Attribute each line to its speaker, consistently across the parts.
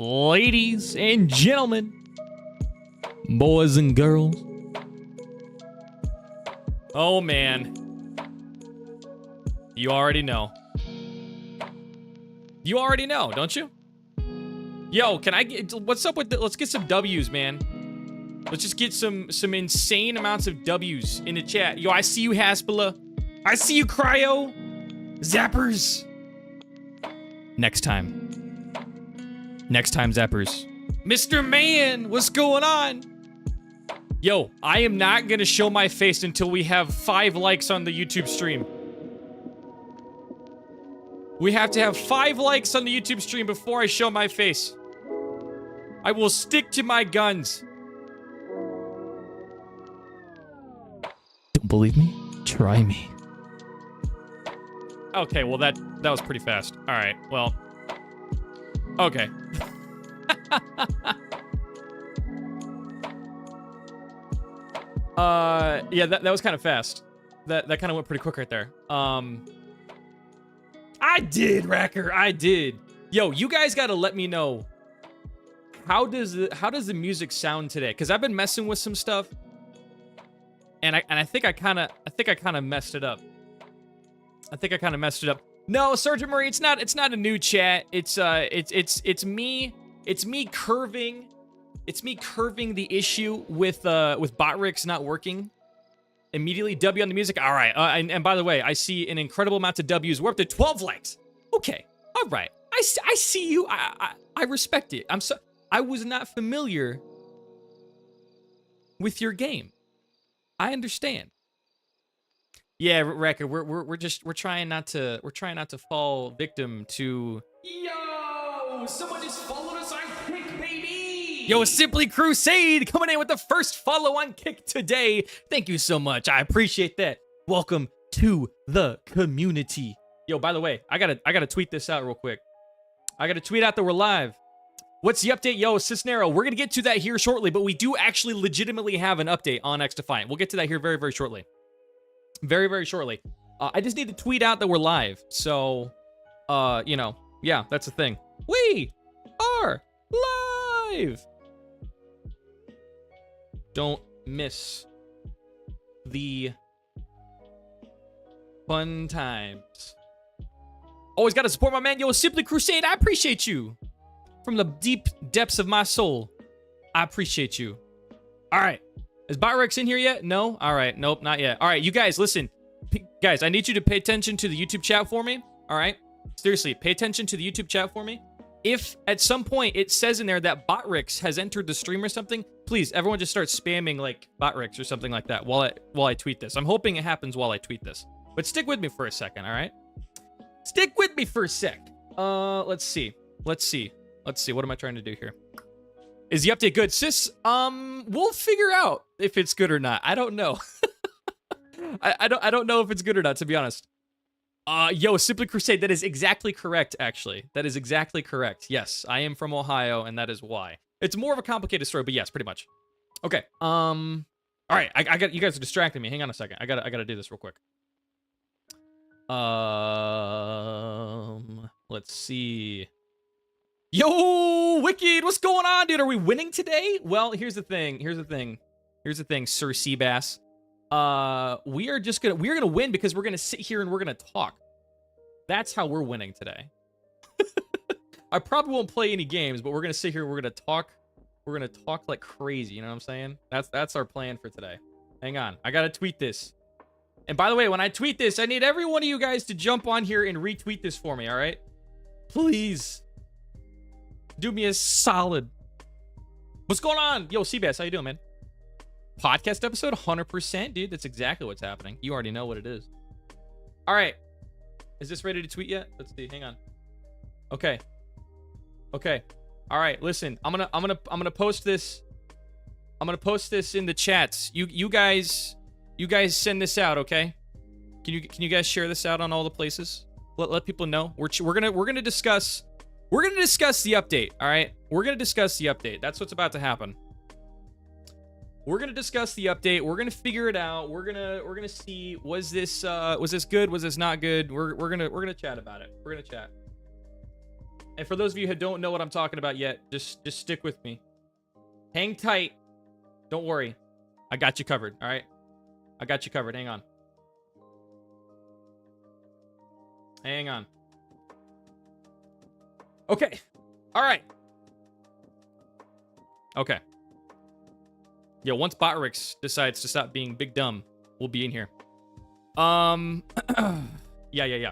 Speaker 1: Ladies and gentlemen, boys and girls. Oh man. You already know. You already know, don't you? Yo, can I get, what's up with the, let's get some W's, man. Let's just get some insane amounts of W's in the chat. Yo, I see you, Haspela. I see you, Cryo. Zappers. Next time. Next time, Zappers. Mr. Man, what's going on? Yo, I am not gonna show my face until we have 5 likes on the YouTube stream. We have to have 5 likes on the YouTube stream before I show my face. I will stick to my guns. Don't believe me? Try me. Okay, well that was pretty fast. All right, well. Okay. Yeah, that was kind of fast. That kind of went pretty quick right there. I did, Racker. I did. Yo, you guys got to let me know how does the music sound today? Because I've been messing with some stuff, and I think I kind of messed it up. I think I kind of messed it up. No, Sergeant Murray, it's not a new chat. It's me curving the issue with Botrix not working. Immediately W on the music. All right. And by the way, I see an incredible amount of W's. We're up to 12 likes. Okay. All right. I see you. I respect it. I was not familiar with your game. I understand. Yeah, Wrecker, we're trying not to fall victim to. Yo, someone just followed us on Kick, baby. Yo, Simply Crusade coming in with the first follow on Kick today. Thank you so much. I appreciate that. Welcome to the community. Yo, by the way, I gotta tweet this out real quick. I gotta tweet out that we're live. What's the update? Yo, Cisnero, we're gonna get to that here shortly, but we do actually legitimately have an update on XDefiant. We'll get to that here very, very shortly. Very, very shortly. I just need to tweet out that we're live. So, you know, yeah, that's the thing. We are live. Don't miss the fun times. Always got to support my man. Yo, Simply Crusade, I appreciate you. From the deep depths of my soul, I appreciate you. All right. Is Botrix in here yet? No? All right. Nope, not yet. All right, you guys, listen. Guys, I need you to pay attention to the YouTube chat for me. All right? Seriously, pay attention to the YouTube chat for me. If at some point it says in there that Botrix has entered the stream or something, please, everyone just start spamming, like, Botrix or something like that while I tweet this. I'm hoping it happens while I tweet this. But stick with me for a second, all right? Stick with me for a sec. Let's see. Let's see. What am I trying to do here? Is the update good? Sis, we'll figure out if it's good or not. I don't know. I don't know if it's good or not, to be honest. Yo, Simply Crusade, that is exactly correct, actually. That is exactly correct. Yes, I am from Ohio, and that is why. It's more of a complicated story, but yes, pretty much. Okay, all right, I got, you guys are distracting me. Hang on a second. I gotta do this real quick. Let's see. Yo, Wicked, what's going on, dude? Are we winning today? Well, here's the thing, Sir Seabass. We're gonna win because we're gonna sit here and we're gonna talk. That's how we're winning today. I probably won't play any games, but we're gonna sit here and we're gonna talk. We're gonna talk like crazy, you know what I'm saying? That's our plan for today. Hang on, I gotta tweet this. And by the way, when I tweet this, I need every one of you guys to jump on here and retweet this for me, all right? Please. Do me a solid. What's going on? Yo, Seabass, how you doing, man? Podcast episode? 100%, dude. That's exactly what's happening. You already know what it is. All right. Is this ready to tweet yet? Let's see. Hang on. Okay. Okay. All right. Listen, I'm gonna post this. I'm gonna post this in the chats. You guys send this out, okay? Can you guys share this out on all the places? Let people know. We're gonna discuss. We're going to discuss the update, all right? We're going to discuss the update. That's what's about to happen. We're going to discuss the update. We're going to figure it out. We're going to see, was this good? Was this not good? We're going to chat about it. We're going to chat. And for those of you who don't know what I'm talking about yet, just stick with me. Hang tight. Don't worry. I got you covered, all right? I got you covered. Hang on. Hang on. Okay. All right. Okay. Yo, once Botrix decides to stop being big dumb, we'll be in here. Yeah.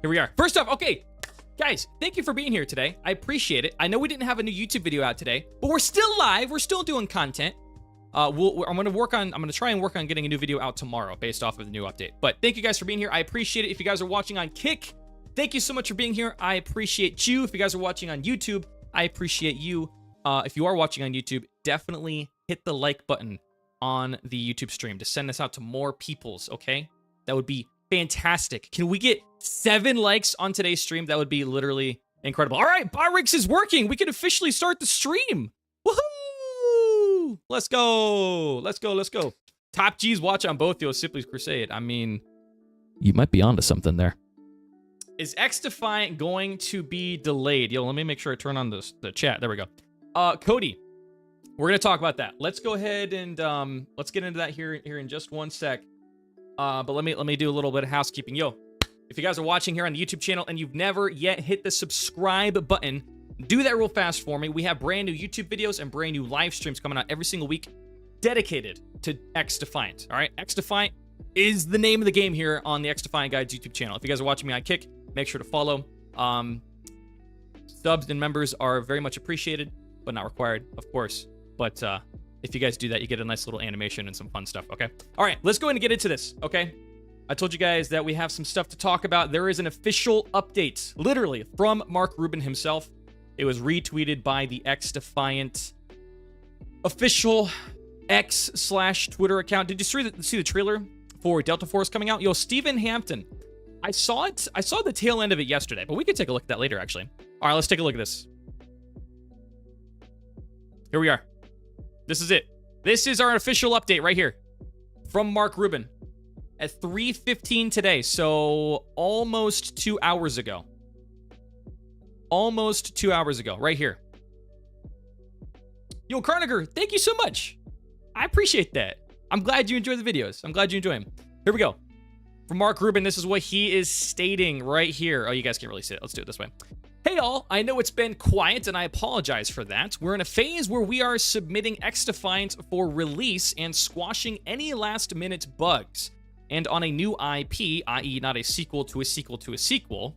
Speaker 1: Here we are. First off, okay. Guys, thank you for being here today. I appreciate it. I know we didn't have a new YouTube video out today, but we're still live. We're still doing content. I'm gonna try and work on getting a new video out tomorrow based off of the new update. But thank you guys for being here. I appreciate it. If you guys are watching on Kick, thank you so much for being here. I appreciate you. If you guys are watching on YouTube, I appreciate you. If you are watching on YouTube, definitely hit the like button on the YouTube stream to send this out to more peoples, okay? That would be fantastic. Can we get 7 likes on today's stream? That would be literally incredible. All right, Byrix is working. We can officially start the stream. Woohoo! Let's go. Let's go. Top G's watch on both, yo. Sipley's Crusade. I mean, you might be onto something there. Is XDefiant going to be delayed? Yo, let me make sure I turn on the chat. There we go. Cody, we're going to talk about that. Let's go ahead and let's get into that here in just one sec. But let me do a little bit of housekeeping. Yo, if you guys are watching here on the YouTube channel and you've never yet hit the subscribe button, do that real fast for me. We have brand new YouTube videos and brand new live streams coming out every single week dedicated to XDefiant. All right, XDefiant is the name of the game here on the XDefiant Guides YouTube channel. If you guys are watching me on Kick, make sure to follow. Subs and members are very much appreciated, but not required, of course. But if you guys do that, you get a nice little animation and some fun stuff, okay? All right, let's go ahead and get into this, okay? I told you guys that we have some stuff to talk about. There is an official update, literally, from Mark Rubin himself. It was retweeted by the XDefiant official X/Twitter account. Did you see the trailer for Delta Force coming out? Yo, Stephen Hampton. I saw the tail end of it yesterday, but we could take a look at that later, actually. All right, let's take a look at this. Here we are. This is it. This is our official update right here from Mark Rubin at 3:15 today, so almost 2 hours ago. Almost 2 hours ago, right here. Yo, Carniger, thank you so much. I appreciate that. I'm glad you enjoy the videos. I'm glad you enjoy them. Here we go. From Mark Rubin, this is what he is stating right here. Oh, you guys can't really see it. Let's do it this way. Hey all, I know it's been quiet and I apologize for that. We're in a phase where we are submitting XDefiant for release and squashing any last-minute bugs. And on a new IP, i.e. not a sequel to a sequel to a sequel.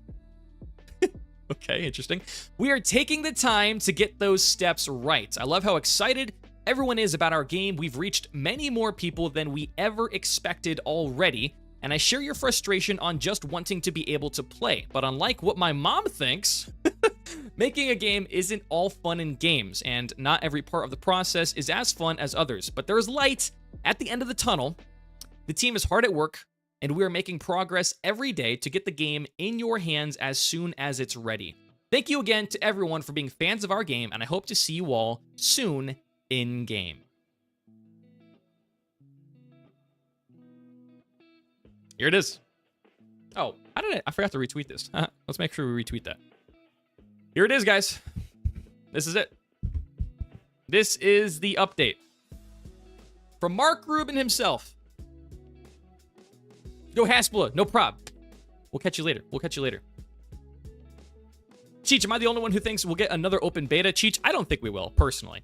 Speaker 1: Okay, interesting. We are taking the time to get those steps right. I love how excited everyone is about our game. We've reached many more people than we ever expected already. And I share your frustration on just wanting to be able to play. But unlike what my mom thinks, making a game isn't all fun and games, and not every part of the process is as fun as others. But there's light at the end of the tunnel. The team is hard at work, and we are making progress every day to get the game in your hands as soon as it's ready. Thank you again to everyone for being fans of our game, and I hope to see you all soon in-game. Here it is. Oh, I forgot to retweet this. Let's make sure we retweet that. Here it is, guys. This is it. This is the update from Mark Rubin himself. Yo, Haspla, no prob. We'll catch you later. Cheech, am I the only one who thinks we'll get another open beta? Cheech, I don't think we will, personally.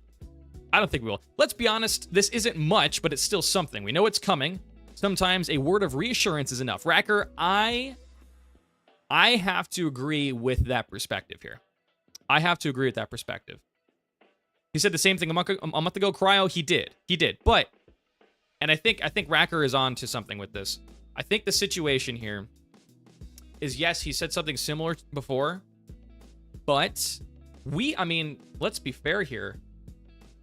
Speaker 1: I don't think we will. Let's be honest, this isn't much, but it's still something. We know it's coming. Sometimes a word of reassurance is enough. Racker, I have to agree with that perspective here. I have to agree with that perspective. He said the same thing a month ago. Cryo, he did. But, and I think Racker is on to something with this. I think the situation here is, yes, he said something similar before, but I mean, let's be fair here.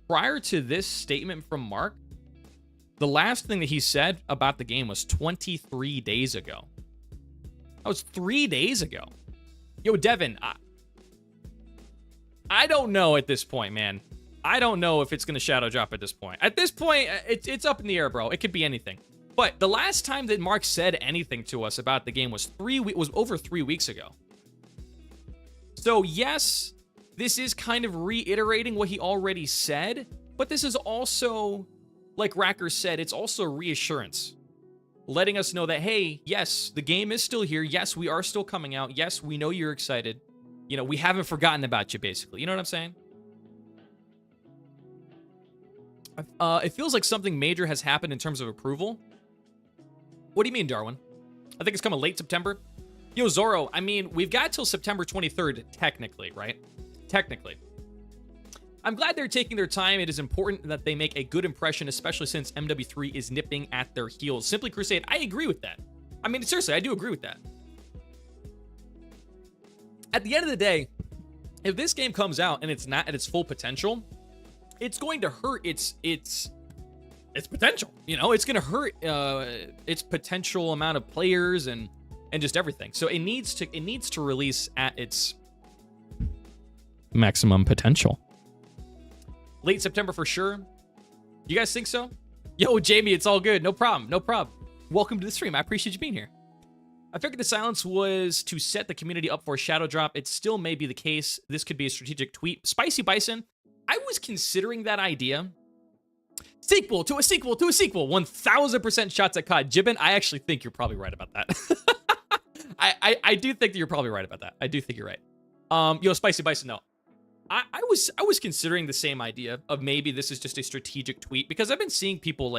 Speaker 1: Prior to this statement from Mark, the last thing that he said about the game was 23 days ago. That was 3 days ago. Yo, Devin, I don't know at this point, man. I don't know if it's going to shadow drop at this point. At this point, it's up in the air, bro. It could be anything. But the last time that Mark said anything to us about the game was over 3 weeks ago. So yes, this is kind of reiterating what he already said, but this is also, like Racker said, it's also reassurance. Letting us know that, hey, yes, the game is still here. Yes, we are still coming out. Yes, we know you're excited. You know, we haven't forgotten about you, basically. You know what I'm saying? It feels like something major has happened in terms of approval. What do you mean, Darwin? I think it's coming late September. Yo, Zoro, I mean, we've got till September 23rd, technically, right? Technically. I'm glad they're taking their time. It is important that they make a good impression, especially since MW3 is nipping at their heels. Simply Crusade, I agree with that. I mean, seriously, I do agree with that. At the end of the day, if this game comes out and it's not at its full potential, it's going to hurt its potential. You know, it's going to hurt its potential amount of players and just everything. So it needs to release at its maximum potential. Late September for sure. You guys think so? Yo, Jamie, it's all good. No problem. No problem. Welcome to the stream. I appreciate you being here. I figured the silence was to set the community up for a shadow drop. It still may be the case. This could be a strategic tweet. Spicy Bison, I was considering that idea. Sequel to a sequel to a sequel. 1000% shots at COD. Jibbin, I actually think you're probably right about that. I do think that you're probably right about that. I do think you're right. Yo, Spicy Bison, no. I was considering the same idea of maybe this is just a strategic tweet, because I've been seeing people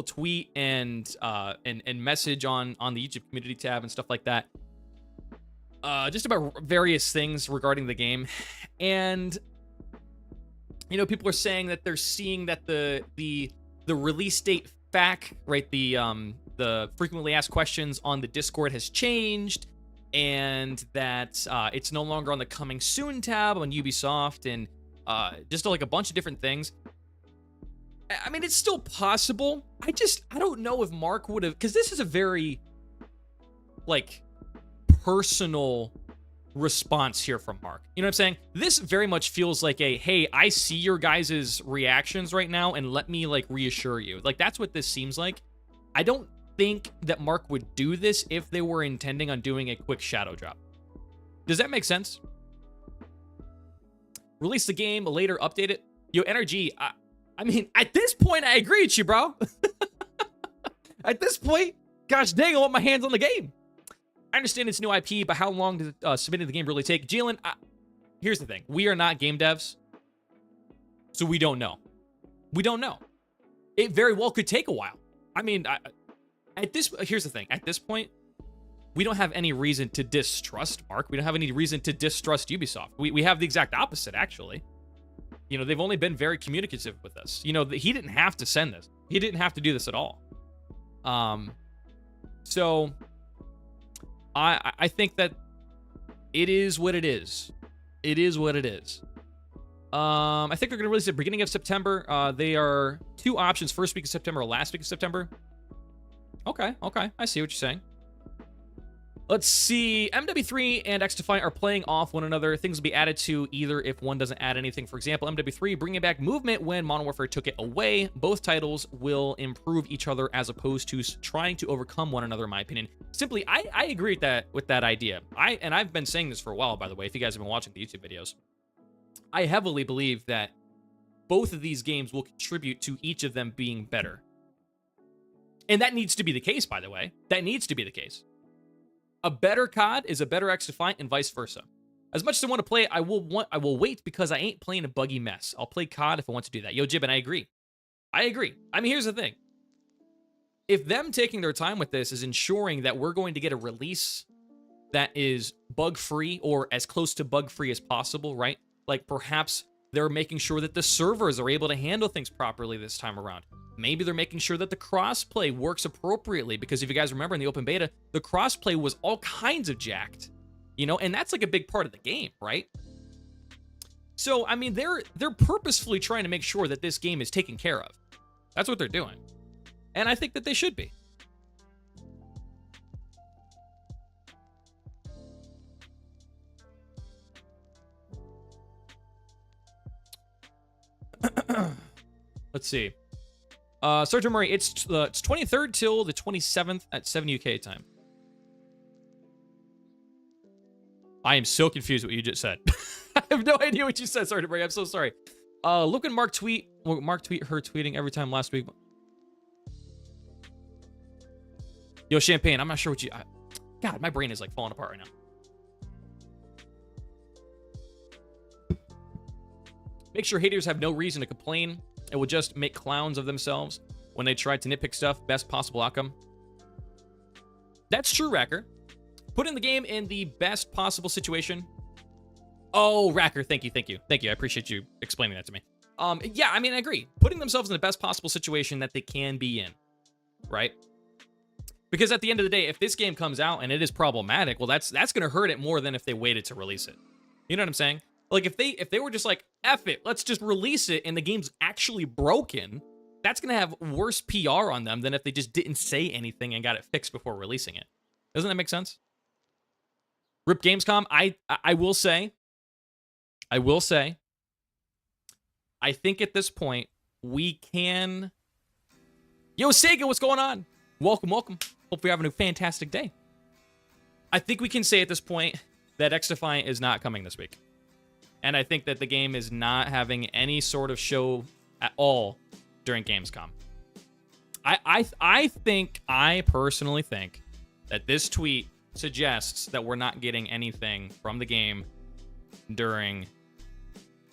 Speaker 1: tweet and message on the YouTube community tab and stuff like that, just about various things regarding the game. And you know, people are saying that they're seeing that the release date FAQ, right, the frequently asked questions on the Discord has changed, and that it's no longer on the coming soon tab on Ubisoft, and just like a bunch of different things. I mean, it's still possible. I don't know if Mark would have, because this is a very, like, personal response here from Mark. You know what I'm saying? This very much feels like a, hey, I see your guys' reactions right now, and let me, like, reassure you. Like, that's what this seems like. I don't think that Mark would do this if they were intending on doing a quick shadow drop. Does that make sense? Release the game, later update it. Yo, NRG, I mean, at this point, I agree with you, bro. At this point, gosh dang, I want my hands on the game. I understand it's new IP, but how long does submitting the game really take? Jalen, here's the thing. We are not game devs, so we don't know. We don't know. It very well could take a while. I mean, here's the thing. At this point, we don't have any reason to distrust Mark. We don't have any reason to distrust Ubisoft. We have the exact opposite, actually. You know, they've only been very communicative with us. You know, he didn't have to send this. He didn't have to do this at all. So I think that it is what it is. It is what it is. I think they're going to release it at the beginning of September. They are two options, first week of September or last week of September. Okay. I see what you're saying. Let's see. MW3 and XDefiant are playing off one another. Things will be added to either if one doesn't add anything. For example, MW3 bringing back movement when Modern Warfare took it away. Both titles will improve each other as opposed to trying to overcome one another, in my opinion. Simply, I agree with that idea. And I've been saying this for a while, by the way, if you guys have been watching the YouTube videos. I heavily believe that both of these games will contribute to each of them being better. And that needs to be the case, by the way. That needs to be the case. A better COD is a better XDefiant, and vice versa. As much as I want to play it, I will wait because I ain't playing a buggy mess. I'll play COD if I want to do that. Yo, Jibbin, I agree. I agree. I mean, here's the thing. If them taking their time with this is ensuring that we're going to get a release that is bug-free or as close to bug-free as possible, right? Like, perhaps they're making sure that the servers are able to handle things properly this time around. Maybe they're making sure that the crossplay works appropriately, because if you guys remember in the open beta, the crossplay was all kinds of jacked, you know, and that's like a big part of the game, right? So, I mean, they're purposefully trying to make sure that this game is taken care of. That's what they're doing. And I think that they should be. Let's see. Sergeant Murray, it's 23rd till the 27th at 7 UK time. I am so confused what you just said. I have no idea what you said, Sergeant Murray. I'm so sorry. Look at Mark tweet. Well, Mark tweet her tweeting every time last week. Yo, Champagne, I'm not sure what you... God, my brain is like falling apart right now. Make sure haters have no reason to complain. It will just make clowns of themselves when they try to nitpick stuff. Best possible outcome. That's true, Racker. Putting the game in the best possible situation. Oh, Racker, thank you. I appreciate you explaining that to me. Yeah, I mean, I agree. Putting themselves in the best possible situation that they can be in, right? Because at the end of the day, if this game comes out and it is problematic, well, that's going to hurt it more than if they waited to release it. You know what I'm saying? Like, if they were just like, F it, let's just release it, and the game's actually broken, that's going to have worse PR on them than if they just didn't say anything and got it fixed before releasing it. Doesn't that make sense? RIP Gamescom, I will say, I think at this point, we can... Yo, Sega, what's going on? Welcome. Hope you're having a fantastic day. I think we can say at this point that XDefiant is not coming this week. And I think that the game is not having any sort of show at all during Gamescom. I personally think that this tweet suggests that we're not getting anything from the game during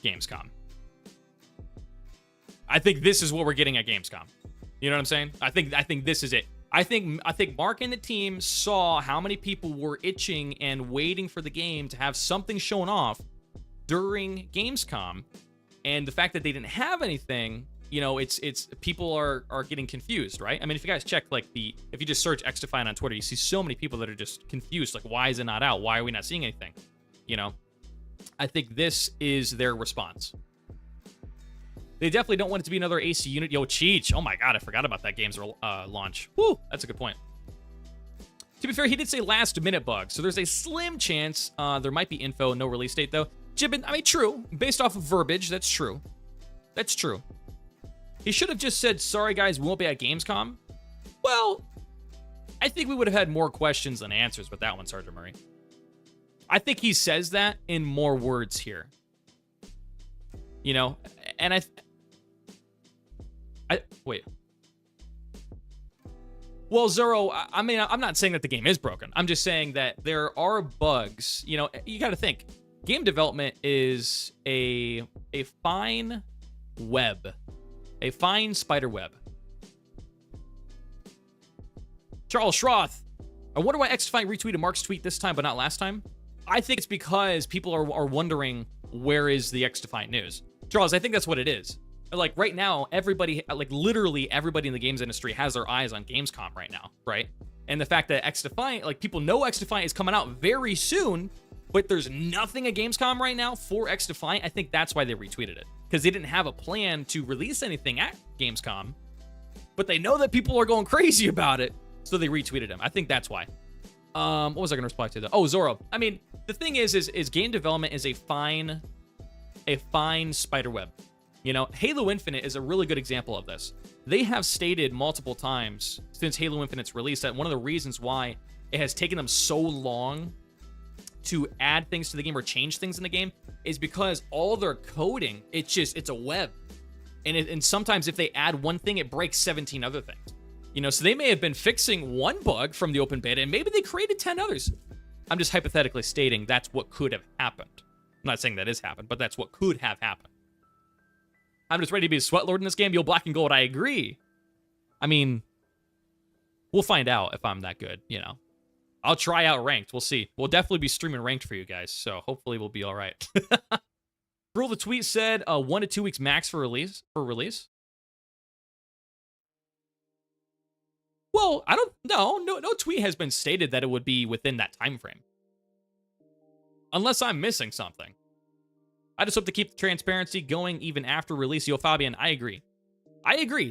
Speaker 1: Gamescom. I think this is what we're getting at Gamescom. You know what I'm saying? I think this is it. I think Mark and the team saw how many people were itching and waiting for the game to have something shown off during Gamescom, and the fact that they didn't have anything, you know, it's people are getting confused, right? I mean, if you guys check if you just search XDefiant on Twitter, you see so many people that are just confused, like, why is it not out? Why are we not seeing anything? You know, I think this is their response. They definitely don't want it to be another AC unit. Yo, Cheech. Oh my God, I forgot about that game's launch. Woo, that's a good point. To be fair, he did say last minute bug, so there's a slim chance there might be info, no release date though. Jibbin, I mean, true. Based off of verbiage, that's true. That's true. He should have just said, sorry guys, we won't be at Gamescom. Well, I think we would have had more questions than answers with that one, Sergeant Murray. I think he says that in more words here. You know, and wait. Well, Zoro, I mean, I'm not saying that the game is broken. I'm just saying that there are bugs. You know, you got to think. Game development is a fine web. A fine spider web. Charles Schroth. I wonder why XDefiant retweeted Mark's tweet this time, but not last time. I think it's because people are wondering, where is the XDefiant news? Charles, I think that's what it is. Like, right now, everybody, like, literally everybody in the games industry has their eyes on Gamescom right now, right? And the fact that XDefiant, like, people know XDefiant is coming out very soon, but there's nothing at Gamescom right now for XDefiant. I think that's why they retweeted it. Because they didn't have a plan to release anything at Gamescom, but they know that people are going crazy about it, so they retweeted him. I think that's why. What was I going to reply to though? Oh, Zoro. I mean, the thing is game development is a fine spider web. You know, Halo Infinite is a really good example of this. They have stated multiple times since Halo Infinite's release that one of the reasons why it has taken them so long to add things to the game or change things in the game is because all their coding, it's a web. And sometimes if they add one thing, it breaks 17 other things. You know, so they may have been fixing one bug from the open beta, and maybe they created 10 others. I'm just hypothetically stating that's what could have happened. I'm not saying that is happened, but that's what could have happened. I'm just ready to be a sweat lord in this game. Yo, Black and Gold, I agree. I mean, we'll find out if I'm that good, you know. I'll try out ranked. We'll see. We'll definitely be streaming ranked for you guys, so hopefully we'll be all right. Rule the tweet said 1 to 2 weeks max for release. Well, I don't know. No tweet has been stated that it would be within that time frame. Unless I'm missing something. I just hope to keep the transparency going even after release. Yo, Fabian, I agree.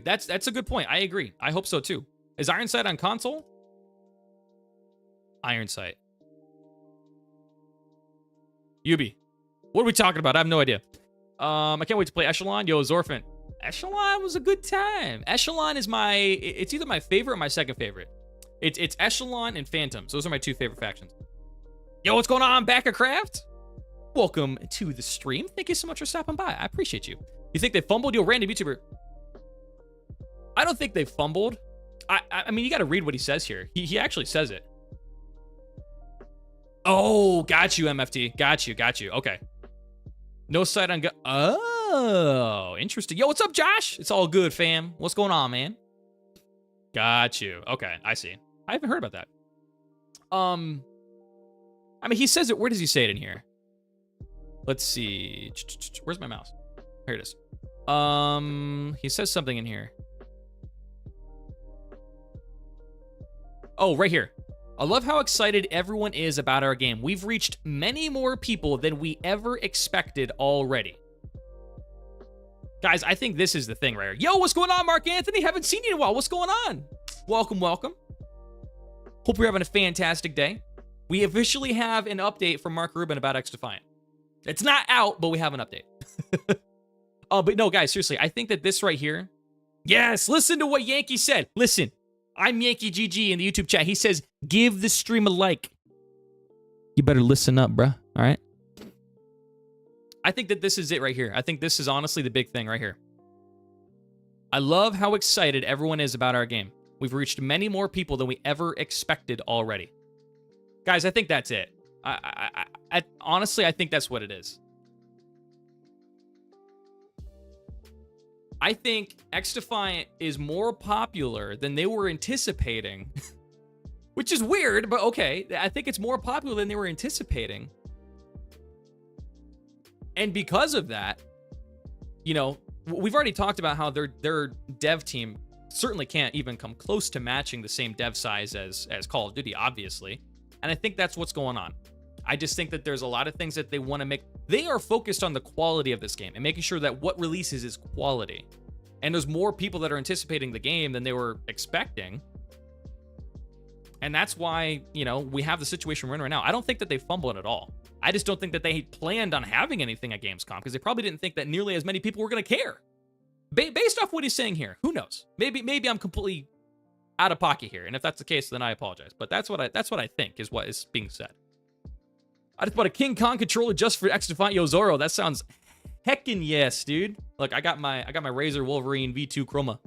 Speaker 1: That's a good point. I agree. I hope so too. Is Iron Sight on console? Iron Sight. Ubi. What are we talking about? I have no idea. I can't wait to play Echelon. Yo, Zorfin. Echelon was a good time. Echelon is it's either my favorite or my second favorite. It's Echelon and Phantoms. Those are my two favorite factions. Yo, what's going on, Backercraft? Welcome to the stream. Thank you so much for stopping by. I appreciate you. You think they fumbled? You a random YouTuber. I don't think they fumbled. I mean, you got to read what he says here. He actually says it. Oh, got you, MFT. Got you. Okay. No sight on... Oh, interesting. Yo, what's up, Josh? It's all good, fam. What's going on, man? Got you. Okay, I see. I haven't heard about that. I mean, he says it. Where does he say it in here? Let's see. Where's my mouse? Here it is. He says something in here. Oh, right here. I love how excited everyone is about our game. We've reached many more people than we ever expected already. Guys, I think this is the thing right here. Yo, what's going on, Mark Anthony? Haven't seen you in a while. What's going on? Welcome. Hope you're having a fantastic day. We officially have an update from Mark Rubin about XDefiant. It's not out, but we have an update. But no, guys, seriously, I think that this right here... Yes, listen to what Yankee said. Listen, I'm Yankee GG in the YouTube chat. He says, give the stream a like. You better listen up, bruh. All right? I think that this is it right here. I think this is honestly the big thing right here. I love how excited everyone is about our game. We've reached many more people than we ever expected already. Guys, I think that's it. Honestly, I think that's what it is. I think XDefiant is more popular than they were anticipating, which is weird, but okay. I think it's more popular than they were anticipating. And because of that, you know, we've already talked about how their dev team certainly can't even come close to matching the same dev size as Call of Duty, obviously. And I think that's what's going on. I just think that there's a lot of things that they want to make. They are focused on the quality of this game and making sure that what releases is quality. And there's more people that are anticipating the game than they were expecting. And that's why, you know, we have the situation we're in right now. I don't think that they fumbled at all. I just don't think that they planned on having anything at Gamescom because they probably didn't think that nearly as many people were going to care. Based off what he's saying here, who knows? Maybe I'm completely out of pocket here, and if that's the case, then I apologize. But that's what I think is what is being said. I just bought a King Kong controller just for XDefiant. Yo, Zoro, that sounds heckin' yes, dude. Look, I got my Razer Wolverine V2 Chroma.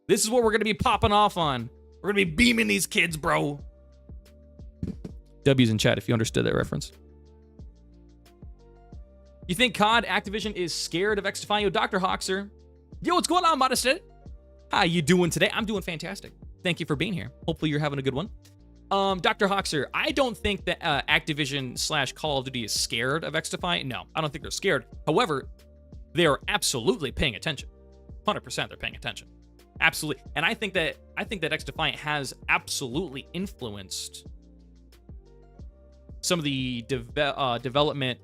Speaker 1: This is what we're gonna be popping off on. We're gonna be beaming these kids, bro. W's in chat if you understood that reference. You think COD Activision is scared of XDefiant? Yo, Dr. Hoxer. Yo, what's going on, Modested? How you doing today? I'm doing fantastic. Thank you for being here. Hopefully you're having a good one. Dr. Hoxer, I don't think that Activision / Call of Duty is scared of XDefiant. No, I don't think they're scared. However, they are absolutely paying attention. 100% they're paying attention. Absolutely. And I think that XDefiant has absolutely influenced some of the development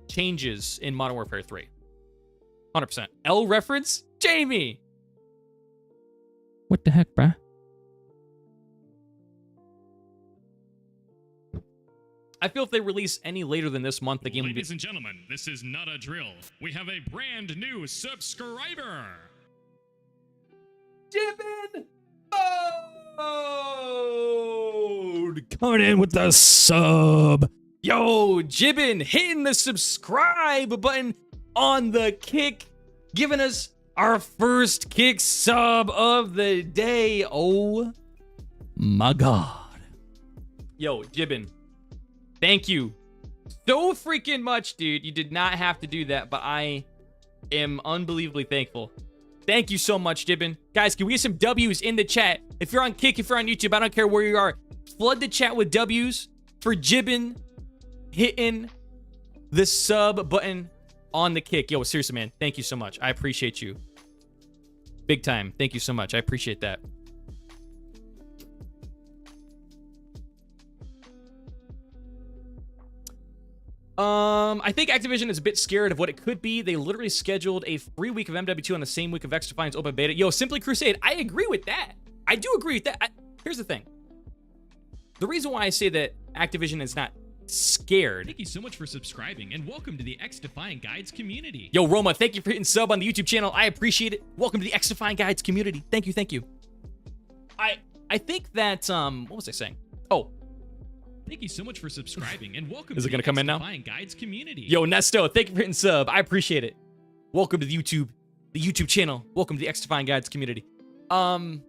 Speaker 1: changes in Modern Warfare 3. 100%. L reference? Jamie! What the heck, bruh? I feel if they release any later than this month, the game will be...
Speaker 2: Ladies and gentlemen, this is not a drill. We have a brand new subscriber.
Speaker 1: Jibbin Mode! Coming in with the sub. Yo, Jibbin hitting the subscribe button on the kick, giving us our first kick sub of the day. Oh my God. Yo, Jibbin, thank you so freaking much, dude. You did not have to do that, but I am unbelievably thankful. Thank you so much, Jibbin. Guys, can we get some W's in the chat? If you're on Kick, if you're on YouTube, I don't care where you are. Flood the chat with W's for Jibbin hitting the sub button on the kick. Yo, seriously, man. Thank you so much. I appreciate you. Big time. Thank you so much. I appreciate that. I think Activision is a bit scared of what it could be. They literally scheduled a free week of MW2 on the same week of XDefiant's open beta. Yo, Simply Crusade, I agree with that. I do agree with that. Here's the thing. The reason why I say that Activision is not scared.
Speaker 2: Thank you so much for subscribing and welcome to the XDefiant Guides community.
Speaker 1: Yo, Roma, thank you for hitting sub on the YouTube channel. I appreciate it. Welcome to the XDefiant Guides community. Thank you, thank you. I think that, what was I saying? Oh,
Speaker 2: Thank you so much for subscribing and welcome
Speaker 1: Is
Speaker 2: to
Speaker 1: it gonna
Speaker 2: the
Speaker 1: come in now?
Speaker 2: XDefiant Guides community.
Speaker 1: yo, Nesto, thank you for hitting sub. I appreciate it. Welcome to the YouTube channel. Welcome to the XDefiant Guides community. I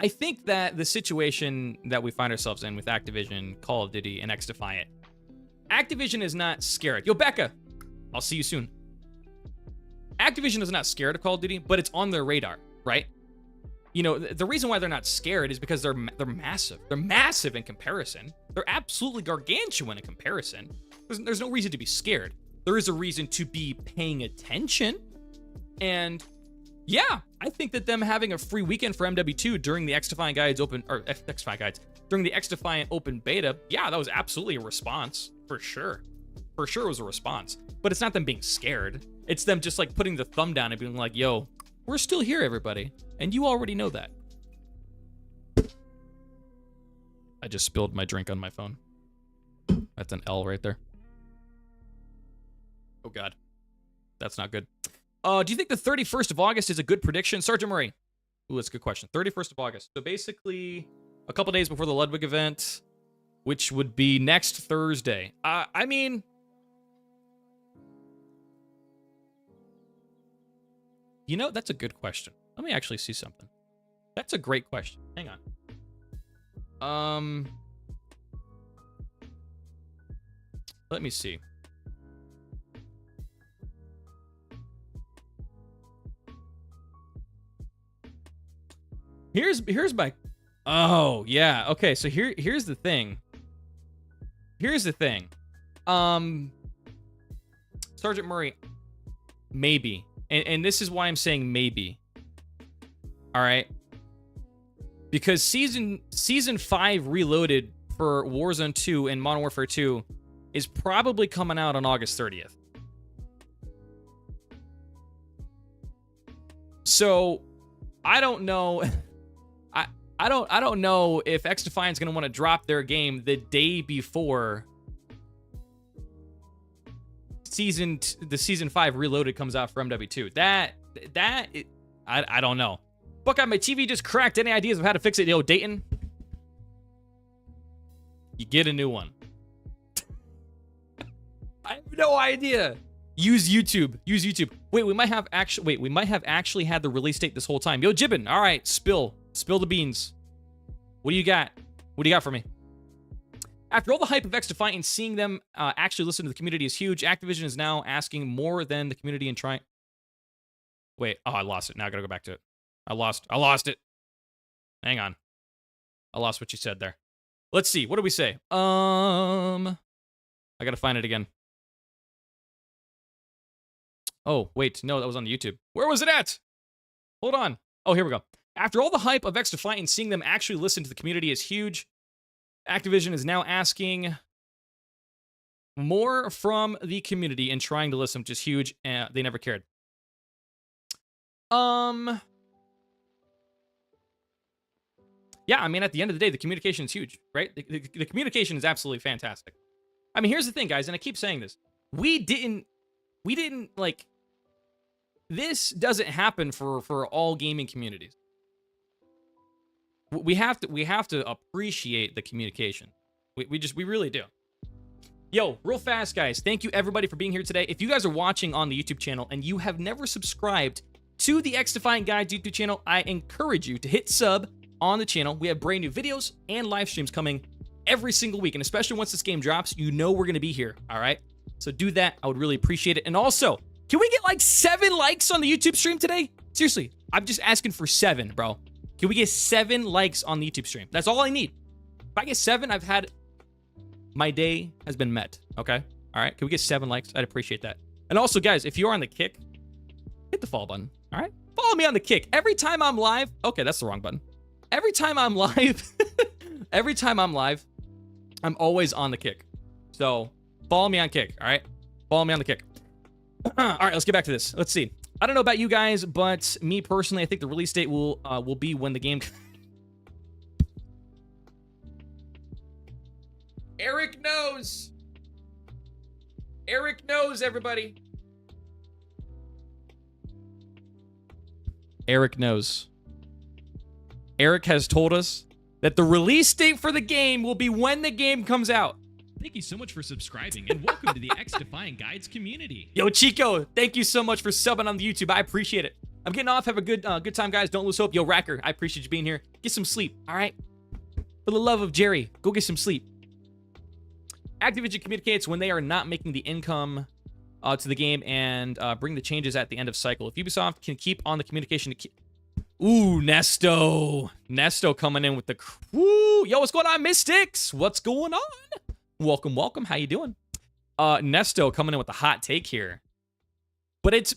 Speaker 1: think that the situation that we find ourselves in with Activision, Call of Duty, and XDefiant, Activision is not scared. Yo, Becca, I'll see you soon. Activision is not scared of Call of Duty, but it's on their radar, right? You know, the reason why they're not scared is because they're massive. They're massive in comparison. They're absolutely gargantuan in comparison. There's no reason to be scared. There is a reason to be paying attention. And yeah, I think that them having a free weekend for MW2 during the XDefiant Guides open, or XDefiant Guides, during the XDefiant open beta, yeah, that was absolutely a response, for sure. For sure it was a response. But it's not them being scared. It's them just like putting the thumb down and being like, yo, we're still here, everybody. And you already know that. I just spilled my drink on my phone. That's an L right there. Oh, God. That's not good. Do you think the 31st of August is a good prediction? Sergeant Murray. Ooh, that's a good question. 31st of August. So basically, a couple days before the Ludwig event, which would be next Thursday. I mean... You know, that's a good question. Let me actually see something. That's a great question. Hang on. Let me see. Here's my... Oh, yeah. Okay, so here's the thing. Here's the thing. Sergeant Murray, maybe. And this is why I'm saying maybe. All right? Because season 5 Reloaded for Warzone 2 and Modern Warfare 2 is probably coming out on August 30th. So, I don't know... I don't know if XDefiant's going to want to drop their game the day before the season 5 Reloaded comes out for MW2. I don't know. Buckeye, my TV just cracked. Any ideas of how to fix it? Yo, Dayton, you get a new one. I have no idea. Use YouTube. Use YouTube. Wait, we might have actually had the release date this whole time. Yo, Jibbin. All right, spill the beans. What do you got? What do you got for me? After all the hype of XDefiant and seeing them actually listen to the community is huge, Activision is now asking more than the community and trying... Wait, oh, I lost it. Now I gotta go back to it. I lost it. Hang on. I lost what you said there. Let's see. What do we say? I gotta find it again. Oh, wait. No, that was on YouTube. Where was it at? Hold on. Oh, here we go. After all the hype of XDefiant and seeing them actually listen to the community is huge, Activision is now asking more from the community and trying to listen, which is huge. They never cared. Yeah, I mean, at the end of the day, the communication is huge, right? The communication is absolutely fantastic. I mean, here's the thing, guys, and I keep saying this. We didn't, like, this doesn't happen for all gaming communities. We have to appreciate the communication. We really do. Yo, real fast, guys. Thank you, everybody, for being here today. If you guys are watching on the YouTube channel and you have never subscribed to the XDefiant Guides YouTube channel, I encourage you to hit sub on the channel. We have brand new videos and live streams coming every single week, and especially once this game drops, you know we're going to be here, all right? So do that. I would really appreciate it. And also, can we get like 7 likes on the YouTube stream today? Seriously, I'm just asking for 7, bro. Can we get 7 likes on the YouTube stream? That's all I need. If I get 7, I've had... My day has been met, okay? All right, can we get 7 likes? I'd appreciate that. And also, guys, if you are on the Kick, hit the follow button, all right? Follow me on the Kick. Every time I'm live... Okay, that's the wrong button. Every time I'm live... every time I'm live, I'm always on the Kick. So, follow me on Kick, all right? Follow me on the Kick. All right, let's get back to this. Let's see. I don't know about you guys, but me personally, I think the release date will be when the game... Eric knows. Eric knows, everybody. Eric knows. Eric has told us that the release date for the game will be when the game comes out.
Speaker 2: Thank you so much for subscribing, and welcome to the XDefiant Guides community.
Speaker 1: Yo, Chico, thank you so much for subbing on the YouTube. I appreciate it. I'm getting off. Have a good time, guys. Don't lose hope. Yo, Racker, I appreciate you being here. Get some sleep, all right? For the love of Jerry, go get some sleep. Activision communicates when they are not making the income to the game and bring the changes at the end of cycle. If Ubisoft can keep on the communication to Ooh, Nesto. Nesto coming in with the... Woo! Yo, what's going on, Mystics? What's going on? Welcome, welcome. How you doing? Nesto coming in with a hot take here. But it's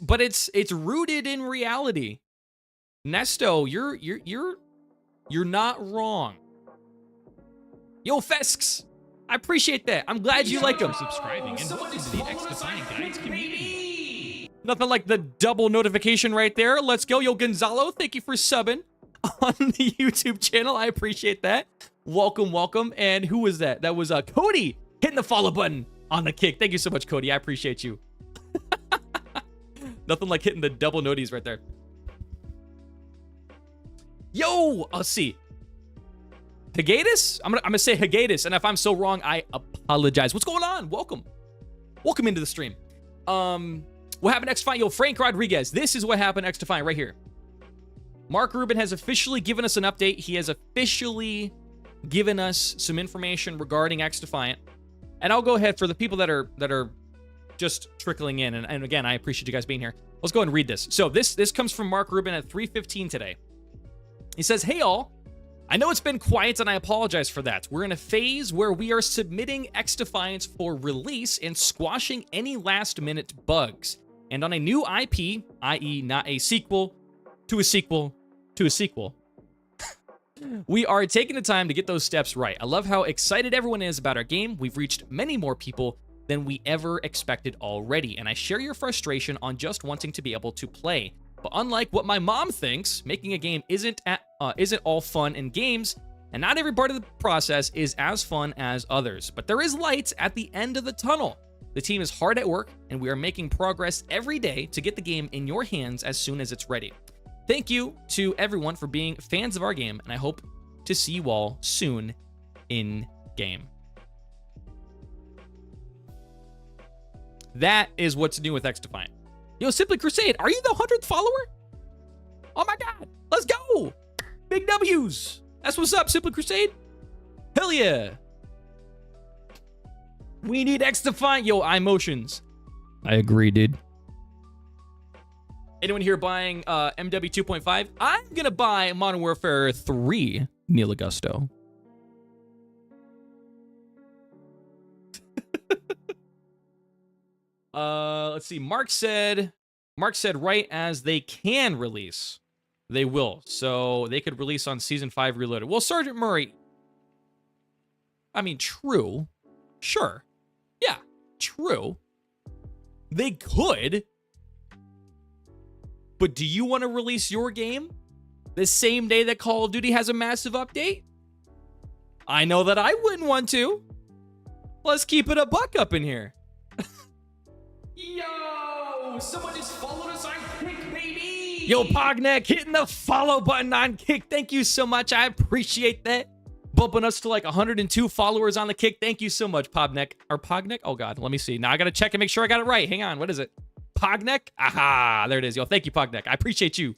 Speaker 1: rooted in reality. Nesto, you're not wrong. Yo, Fesks, I appreciate that. I'm glad you like them.
Speaker 2: Subscribing, and welcome to the XDefiant Guides community.
Speaker 1: Nothing like the double notification right there. Let's go. Yo, Gonzalo, thank you for subbing on the YouTube channel. I appreciate that. Welcome, welcome. And who was that? That was Cody hitting the follow button on the kick. Thank you so much, Cody. I appreciate you. Nothing like hitting the double noties right there. Yo, let's see. Higatus? I'm gonna say Higatus, and if I'm so wrong, I apologize. What's going on? Welcome. Welcome into the stream. What happened XDefiant? Yo, Frank Rodriguez. This is what happened XDefiant right here. Mark Rubin has officially given us an update. He has officially given us some information regarding XDefiant. And I'll go ahead for the people that are just trickling in. And again, I appreciate you guys being here. Let's go ahead and read this. So this comes from Mark Rubin at 3:15 today. He says, "Hey all, I know it's been quiet and I apologize for that. We're in a phase where we are submitting XDefiant for release and squashing any last-minute bugs. And on a new IP, i.e. not a sequel to a sequel to a sequel, we are taking the time to get those steps right. I love how excited everyone is about our game. We've reached many more people than we ever expected already, and I share your frustration on just wanting to be able to play. But unlike what my mom thinks, making a game isn't all fun and games, and not every part of the process is as fun as others. But there is light at the end of the tunnel. The team is hard at work, and we are making progress every day to get the game in your hands as soon as it's ready. Thank you to everyone for being fans of our game, and I hope to see you all soon in game." That is what's new with XDefiant. Yo, Simply Crusade, are you the 100th follower? Oh my God, let's go. Big W's. That's what's up, Simply Crusade. Hell yeah. We need XDefiant. Yo, iMotions. I agree, dude. Anyone here buying MW 2.5? I'm going to buy Modern Warfare 3, Neil Augusto. Let's see. Mark said right as they can release, they will. So they could release on Season 5 Reloaded. Well, Sergeant Murray, I mean, true. Sure. Yeah, true. They could. But do you want to release your game the same day that Call of Duty has a massive update? I know that I wouldn't want to. Let's keep it a buck up in here. Yo, someone just followed us on Kick, baby. Yo, Pogneck hitting the follow button on Kick. Thank you so much. I appreciate that. Bumping us to like 102 followers on the Kick. Thank you so much, Pogneck. Or Pogneck? Oh, God. Let me see. Now I got to check and make sure I got it right. Hang on. What is it? Pogneck? Aha. There it is. Yo, thank you, Pogneck. I appreciate you.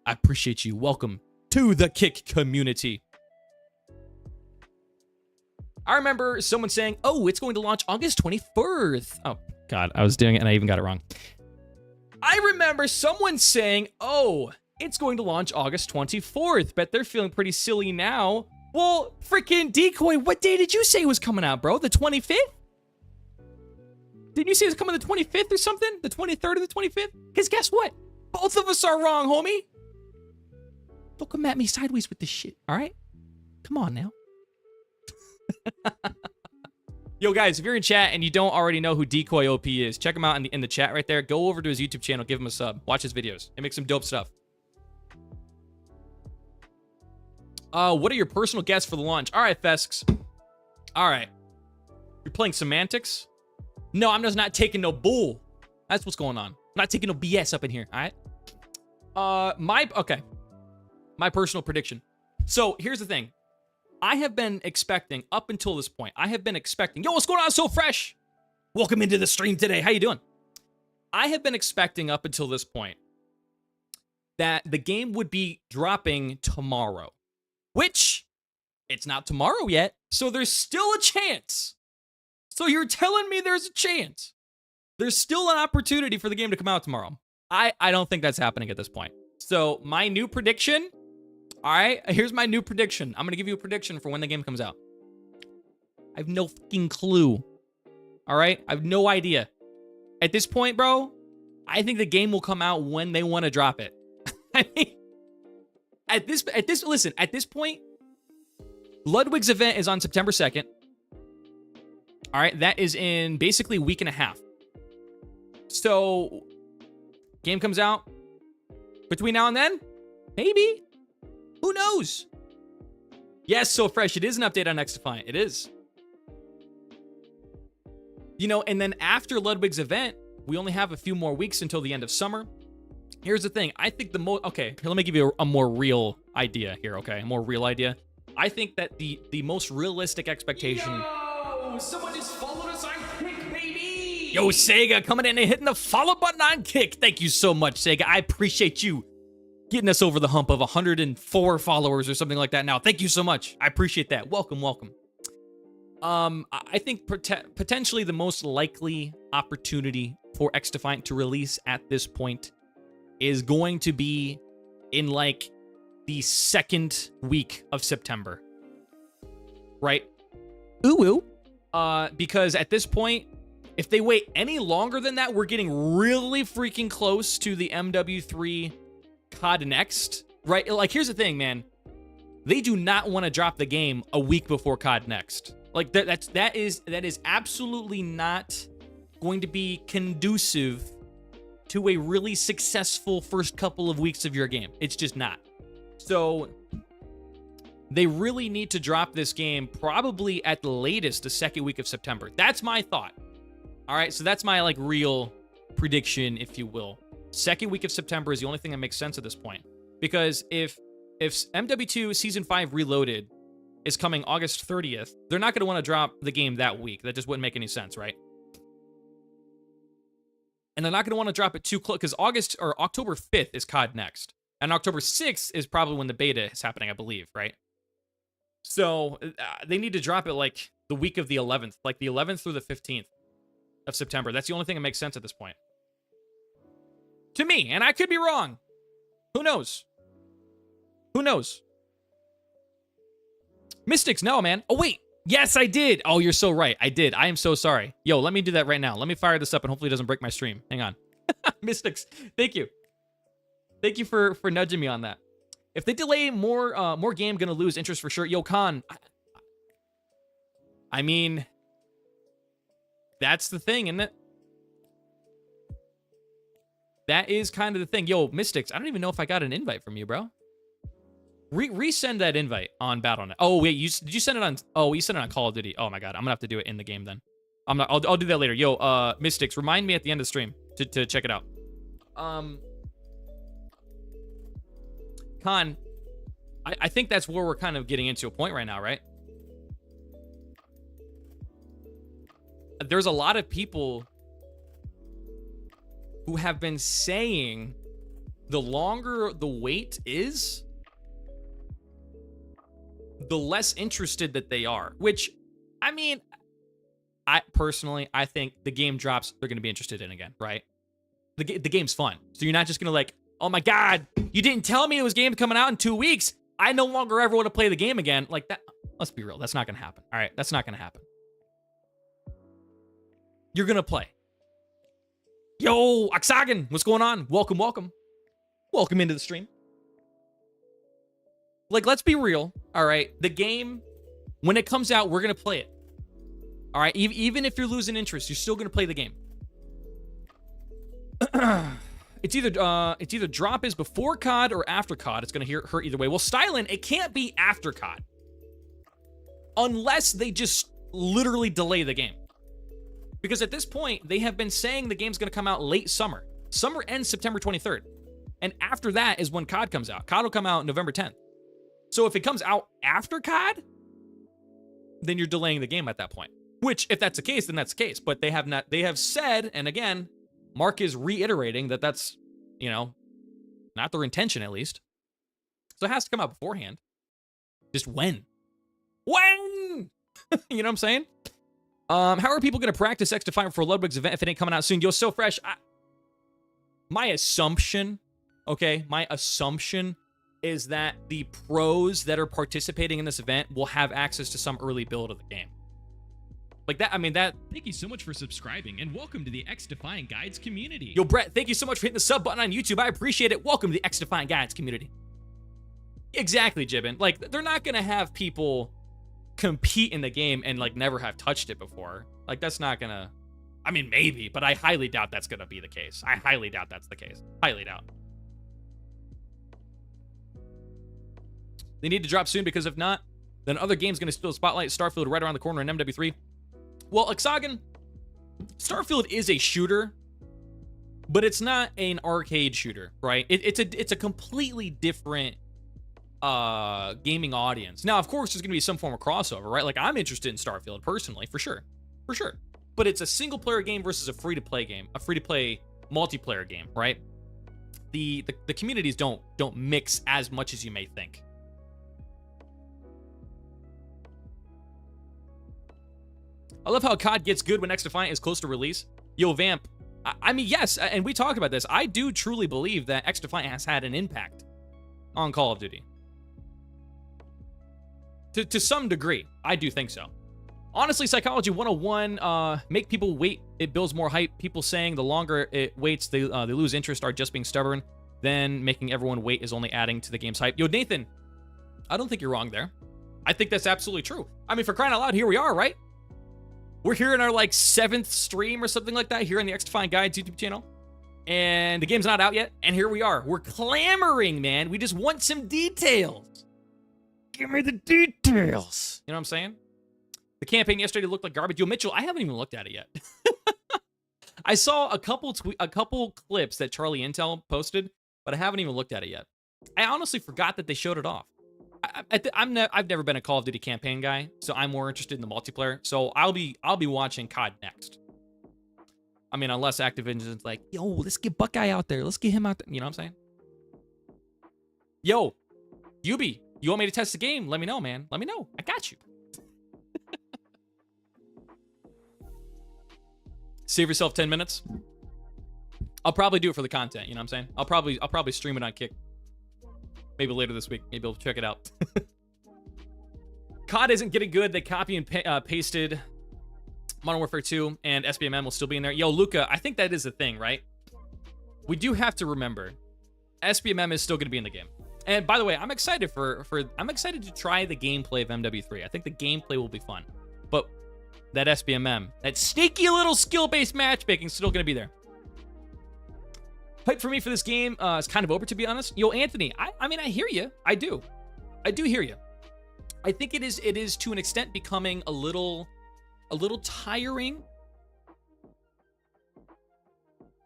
Speaker 1: I appreciate you. Welcome to the Kick community. I remember someone saying, oh, it's going to launch August 24th. Oh, God. I was doing it and I even got it wrong. I remember someone saying, oh, it's going to launch August 24th. Bet they're feeling pretty silly now. Well, freaking Decoy, what day did you say it was coming out, bro? The 25th? Didn't you say it was coming the 25th or something? The 23rd or the 25th? Because guess what? Both of us are wrong, homie. Don't come at me sideways with this shit, all right? Come on now. Yo, guys, if you're in chat and you don't already know who Decoy OP is, check him out in the chat right there. Go over to his YouTube channel, give him a sub. Watch his videos. He makes some dope stuff. What are your personal guests for the launch? All right, Fesks. All right. You're playing semantics? No, I'm just not taking no bull. That's what's going on. I'm not taking no BS up in here, all right? My personal prediction. So, here's the thing. I have been expecting, up until this point, I have been expecting, yo, what's going on? So fresh. Welcome into the stream today. How you doing? I have been expecting up until this point that the game would be dropping tomorrow, which it's not tomorrow yet, so there's still a chance. So you're telling me there's a chance. There's still an opportunity for the game to come out tomorrow. I don't think that's happening at this point. So my new prediction, all right, here's my new prediction. I'm going to give you a prediction for when the game comes out. I have no fucking clue. All right? I have no idea. At this point, bro, I think the game will come out when they want to drop it. I mean, at this point, Ludwig's event is on September 2nd. All right, that is in basically a week and a half. So, game comes out between now and then? Maybe. Who knows? Yes, so fresh. It is an update on XDefiant. It is. You know, and then after Ludwig's event, we only have a few more weeks until the end of summer. Here's the thing. I think okay, here, let me give you a more real idea here, okay? A more real idea. I think that the most realistic expectation...
Speaker 3: Yo, someone just followed us on Kick, baby!
Speaker 1: Yo, Sega, coming in and hitting the follow button on Kick. Thank you so much, Sega. I appreciate you getting us over the hump of 104 followers or something like that now. Thank you so much. I appreciate that. Welcome, welcome. I think potentially the most likely opportunity for XDefiant to release at this point is going to be in, like, the second week of September. Right? Ooh. Because at this point, if they wait any longer than that, we're getting really freaking close to the MW3 COD Next. Right? Like, here's the thing, man. They do not want to drop the game a week before COD Next. Like, that is absolutely not going to be conducive to a really successful first couple of weeks of your game. It's just not. So they really need to drop this game probably at the latest the second week of September. That's my thought. All right, so that's my, like, real prediction, if you will. Second week of September is the only thing that makes sense at this point. Because if MW2 Season 5 Reloaded is coming August 30th, they're not going to want to drop the game that week. That just wouldn't make any sense, right? And they're not going to want to drop it too close, because October 5th is COD Next. And October 6th is probably when the beta is happening, I believe, right? So they need to drop it, like, the week of the 11th, like the 11th through the 15th of September. That's the only thing that makes sense at this point. To me, and I could be wrong. Who knows? Who knows? Mystics, no, man. Oh, wait. Yes, I did. Oh, you're so right. I did. I am so sorry. Yo, let me do that right now. Let me fire this up and hopefully it doesn't break my stream. Hang on. Mystics, thank you. Thank you for nudging me on that. If they delay more game, gonna lose interest for sure. Yo, Khan. I mean, that's the thing, isn't it? That is kind of the thing. Yo, Mystics, I don't even know if I got an invite from you, bro. Resend that invite on Battle.net. Oh, wait, did you send it on... Oh, you sent it on Call of Duty. Oh, my God. I'm going to have to do it in the game then. I'll do that later. Yo, Mystics, remind me at the end of the stream to check it out. Khan, I think that's where we're kind of getting into a point right now, right? There's a lot of people who have been saying the longer the wait is, the less interested that they are. Which, I mean, I think the game drops, they're going to be interested in again, right? The game's fun. So you're not just going to, like, oh my God, you didn't tell me it was game coming out in 2 weeks. I no longer ever want to play the game again. Like that, let's be real. That's not going to happen. All right, that's not going to happen. You're going to play. Yo, Oxagon, what's going on? Welcome, welcome. Welcome into the stream. Like, let's be real, all right? The game, when it comes out, we're going to play it. All right? Even if you're losing interest, you're still going to play the game. It's either drop is before COD or after COD. It's going to hurt either way. Well, Stylen, it can't be after COD. Unless they just literally delay the game. Because at this point, they have been saying the game's going to come out late summer. Summer ends September 23rd. And after that is when COD comes out. COD will come out November 10th. So if it comes out after COD, then you're delaying the game at that point. Which, if that's the case, then that's the case. But they have not. They have said, and again, Mark is reiterating that that's, you know, not their intention at least. So it has to come out beforehand. Just when? When? You know what I'm saying? How are people going to practice XDefiant for Ludwig's event if it ain't coming out soon? Yo, so fresh. My assumption, okay, is that the pros that are participating in this event will have access to some early build of the game. Like that, I mean, that...
Speaker 2: Thank you so much for subscribing, and welcome to the XDefiant Guides community.
Speaker 1: Yo, Brett, thank you so much for hitting the sub button on YouTube. I appreciate it. Welcome to the XDefiant Guides community. Exactly, Jibbin. Like, they're not gonna have people compete in the game and, like, never have touched it before. Like, that's not gonna... I mean, maybe, but I highly doubt that's gonna be the case. I highly doubt that's the case. Highly doubt. They need to drop soon, because if not, then other games gonna steal the spotlight. Starfield right around the corner in MW3. Well, Exogen, Starfield is a shooter, but it's not an arcade shooter, right? It's a completely different gaming audience. Now, of course, there's gonna be some form of crossover, right? Like, I'm interested in Starfield personally, for sure. But it's a single player game versus a free-to-play game, a free-to-play multiplayer game, right? The communities don't mix as much as you may think. I love how COD gets good when XDefiant is close to release. Yo, Vamp, I mean, yes, and we talk about this. I do truly believe that XDefiant has had an impact on Call of Duty. To some degree, I do think so. Honestly, Psychology 101, make people wait. It builds more hype. People saying the longer it waits, they lose interest are just being stubborn. Then making everyone wait is only adding to the game's hype. Yo, Nathan, I don't think you're wrong there. I think that's absolutely true. I mean, for crying out loud, here we are, right? We're here in our, like, 7th stream or something like that here on the XDefiant Guides YouTube channel. And the game's not out yet. And here we are. We're clamoring, man. We just want some details. Give me the details. You know what I'm saying? The campaign yesterday looked like garbage. Yo, Mitchell, I haven't even looked at it yet. I saw a couple clips that Charlie Intel posted, but I haven't even looked at it yet. I honestly forgot that they showed it off. I've never been a Call of Duty campaign guy, so I'm more interested in the multiplayer. So I'll be watching COD next. I mean, unless Activision's like, yo, let's get Buckeye out there. Let's get him out there. You know what I'm saying? Yo, Ubi, you want me to test the game? Let me know, man. Let me know. I got you. Save yourself 10 minutes. I'll probably do it for the content. You know what I'm saying? I'll probably stream it on Kick. Maybe later this week. Maybe I'll check it out. COD isn't getting good. They copy and pasted Modern Warfare 2, and SBMM will still be in there. Yo, Luca, I think that is the thing, right? We do have to remember, SBMM is still going to be in the game. And by the way, I'm excited I'm excited to try the gameplay of MW3. I think the gameplay will be fun. But that SBMM, that sneaky little skill-based matchmaking is still going to be there. Hype for me for this game is kind of over, to be honest. Yo, Anthony, I mean, I hear you. I do hear you. I think it is to an extent becoming a little tiring.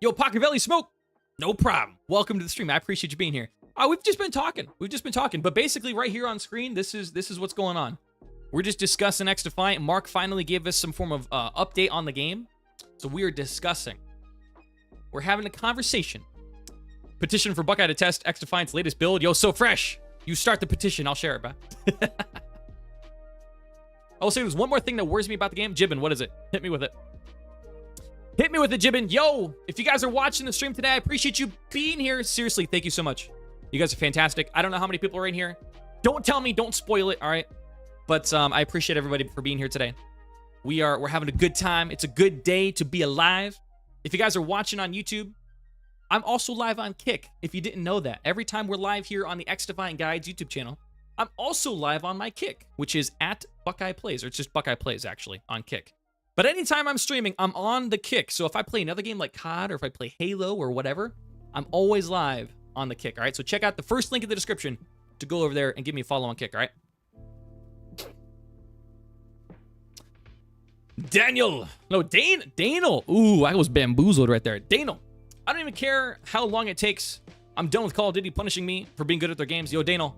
Speaker 1: Yo, Pocavelli Smoke, no problem. Welcome to the stream. I appreciate you being here. We've just been talking. But basically, right here on screen, this is what's going on. We're just discussing XDefiant. Mark finally gave us some form of update on the game, so we are discussing. We're having a conversation. Petition for Buckeye to test XDefiant's latest build. Yo, so fresh. You start the petition. I'll share it, bro. I'll say there's one more thing that worries me about the game. Jibbin, what is it? Hit me with it. Hit me with it, Jibbin. Yo, if you guys are watching the stream today, I appreciate you being here. Seriously, thank you so much. You guys are fantastic. I don't know how many people are in here. Don't tell me. Don't spoil it, all right? But I appreciate everybody for being here today. We're having a good time. It's a good day to be alive. If you guys are watching on YouTube, I'm also live on Kick, if you didn't know that. Every time we're live here on the XDefiant Guides YouTube channel, I'm also live on my Kick, which is at Buckeye Plays, or it's just Buckeye Plays, actually, on Kick. But anytime I'm streaming, I'm on the Kick. So if I play another game like COD, or if I play Halo, or whatever, I'm always live on the Kick, all right? So check out the first link in the description to go over there and give me a follow on Kick, all right? Daniel. No, Daniel. Ooh, I was bamboozled right there. Daniel. I don't even care how long it takes. I'm done with Call of Duty punishing me for being good at their games. Yo, Daniel.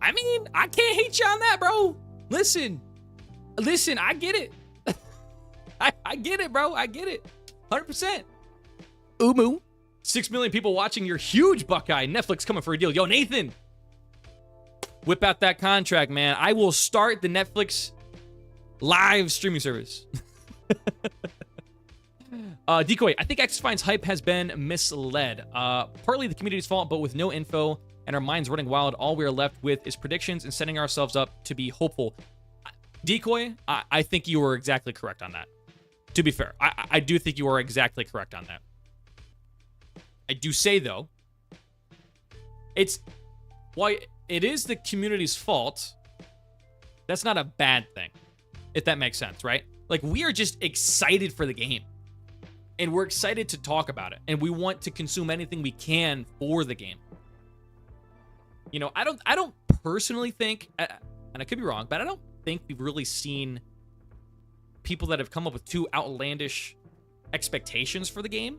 Speaker 1: I mean, I can't hate you on that, bro. Listen, Listen, I get it. I get it, bro. I get it. 100%. Umu. 6 million people watching your huge Buckeye. Netflix coming for a deal. Yo, Nathan. Whip out that contract, man. I will start the Netflix live streaming service. Decoy, I think XDefiant's hype has been misled. Partly the community's fault, but with no info and our minds running wild, all we are left with is predictions and setting ourselves up to be hopeful. Decoy, I think you were exactly correct on that. To be fair, I do think you are exactly correct on that. I do say, though, while it is the community's fault, that's not a bad thing, if that makes sense, right? Like, we are just excited for the game. And we're excited to talk about it. And we want to consume anything we can for the game. You know, I don't personally think, and I could be wrong, but I don't think we've really seen people that have come up with too outlandish expectations for the game.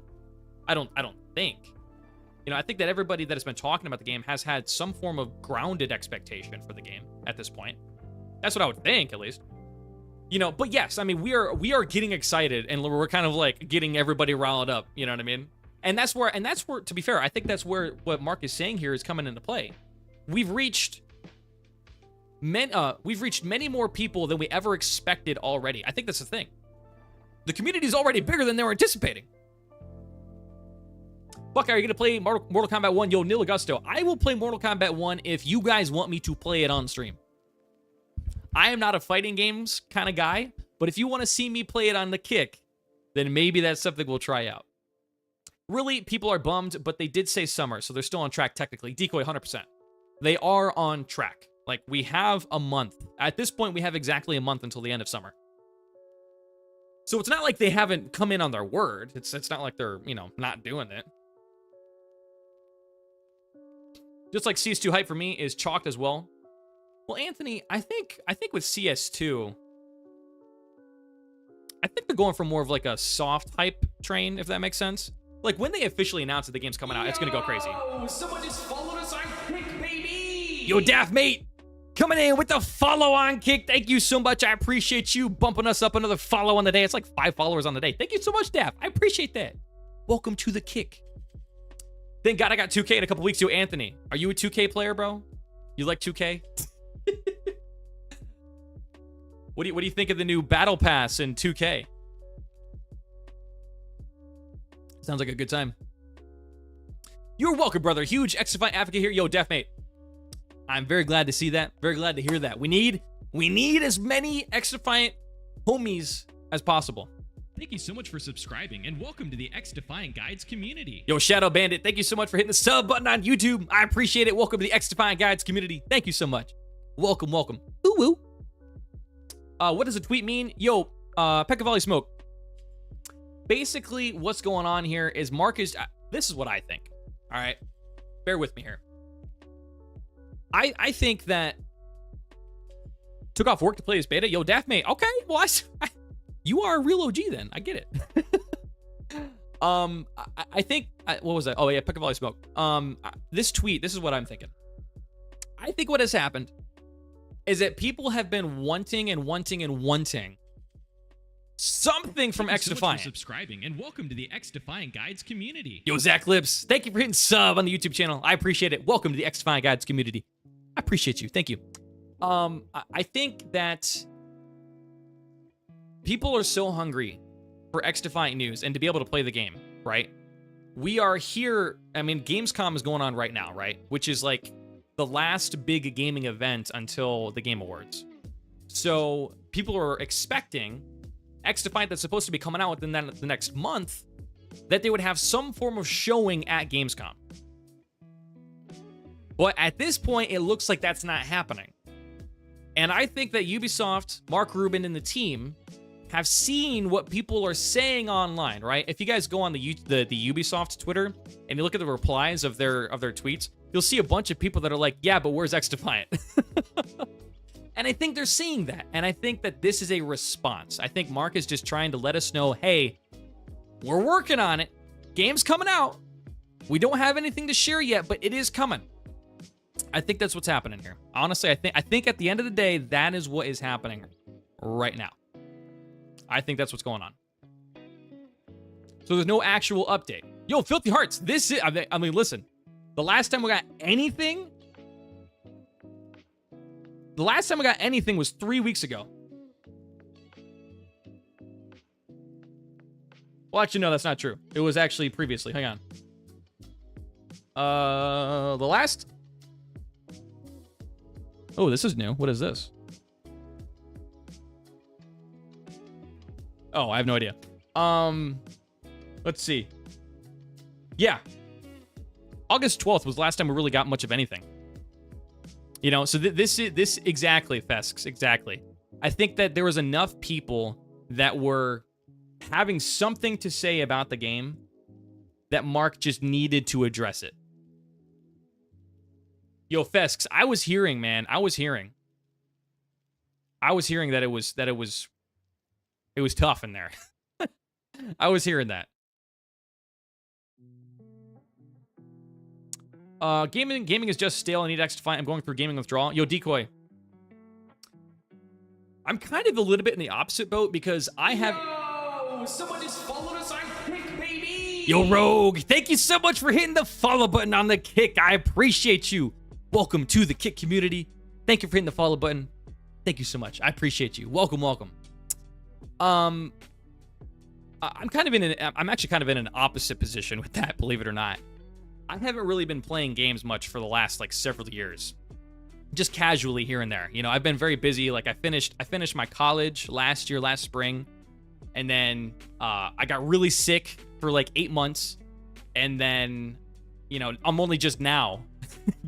Speaker 1: I don't think. You know, I think that everybody that has been talking about the game has had some form of grounded expectation for the game at this point. That's what I would think, at least. You know, but yes, I mean, we are getting excited, and we're kind of like getting everybody riled up. You know what I mean? And that's where, to be fair, I think that's where what Mark is saying here is coming into play. We've reached many more people than we ever expected already. I think that's the thing. The community is already bigger than they were anticipating. Buckeye, are you going to play Mortal Kombat 1? Yo, Neil Augusto, I will play Mortal Kombat 1 if you guys want me to play it on stream. I am not a fighting games kind of guy, but if you want to see me play it on the kick, then maybe that's something we'll try out. Really, people are bummed, but they did say summer, so they're still on track technically. Decoy, 100%. They are on track. Like, we have a month. At this point, we have exactly a month until the end of summer. So it's not like they haven't come in on their word. It's not like they're, you know, not doing it. Just like CS2 hype for me is chalked as well. Well, Anthony, I think with CS2, I think they're going for more of like a soft hype train, if that makes sense. Like, when they officially announce that the game's coming out, it's gonna go crazy.
Speaker 3: Someone just followed us on Kick, baby!
Speaker 1: Yo, Daft Mate, coming in with the follow on Kick. Thank you so much. I appreciate you bumping us up another follow on the day. It's like 5 followers on the day. Thank you so much, Daft. I appreciate that. Welcome to the Kick. Thank God I got 2K in a couple weeks too. Anthony, are you a 2K player, bro? You like 2K? What do you think of the new Battle Pass in 2K? Sounds like a good time. You're welcome, brother. Huge XDefiant advocate here. Yo, Deathmate. I'm very glad to see that. Very glad to hear that. We need as many XDefiant homies as possible.
Speaker 2: Thank you so much for subscribing, and welcome to the XDefiant Guides community.
Speaker 1: Yo, Shadow Bandit, thank you so much for hitting the sub button on YouTube. I appreciate it. Welcome to the XDefiant Guides community. Thank you so much. Welcome, welcome. Ooh, woo. What does a tweet mean? Yo, Pekka Volley Smoke. Basically, what's going on here is this is what I think. All right? Bear with me here. I think that took off work to play this beta. Yo, Daphne. Okay, well, you are a real OG then. I get it. I think, what was that? Oh, yeah, Pekka Volley Smoke. This tweet, this is what I'm thinking. I think what has happened is that people have been wanting something from
Speaker 2: Thank you so much
Speaker 1: XDefiant.
Speaker 2: for subscribing, and welcome to the XDefiant Guides community.
Speaker 1: Yo, Zach Lips, thank you for hitting sub on the YouTube channel. I appreciate it. Welcome to the XDefiant Guides community. I appreciate you. Thank you. I think that people are so hungry for XDefiant news and to be able to play the game, right? We are here. I mean, Gamescom is going on right now, right? Which is like the last big gaming event until the Game Awards. So people are expecting XDefiant, that's supposed to be coming out within the next month, that they would have some form of showing at Gamescom. But at this point, it looks like that's not happening. And I think that Ubisoft, Mark Rubin, and the team have seen what people are saying online, right? If you guys go on the Ubisoft Twitter and you look at the replies of their tweets, you'll see a bunch of people that are like, yeah, but where's XDefiant? And I think they're seeing that. And I think that this is a response. I think Mark is just trying to let us know, hey, we're working on it. Game's coming out. We don't have anything to share yet, but it is coming. I think that's what's happening here. Honestly, I think at the end of the day, that is what is happening. right now. I think that's what's going on. So there's no actual update. Yo, Filthy Hearts, this is, I mean, listen. The last time we got anything was 3 weeks ago. Well, actually, no, that's not true. It was actually previously. Hang on. The last... Oh, this is new. What is this? Oh, I have no idea. Let's see. Yeah. August 12th was the last time we really got much of anything. You know, so this exactly, Fesks, exactly. I think that there was enough people that were having something to say about the game that Mark just needed to address it. Yo, Fesks, I was hearing, man. I was hearing that it was tough in there. I was hearing that. Gaming is just stale. I need XDefiant. I'm going through gaming withdrawal. Yo, Decoy. I'm kind of a little bit in the opposite boat because I have...
Speaker 3: Yo, someone just followed us on Kick, baby.
Speaker 1: Yo, Rogue, thank you so much for hitting the follow button on the Kick. I appreciate you. Welcome to the Kick community. Thank you for hitting the follow button. Thank you so much. I appreciate you. Welcome, welcome. I'm actually kind of in an opposite position with that, believe it or not. I haven't really been playing games much for the last like several years. Just casually here and there. You know, I've been very busy. Like I finished my college last spring. And then I got really sick for like 8 months. And then, you know, I'm only just now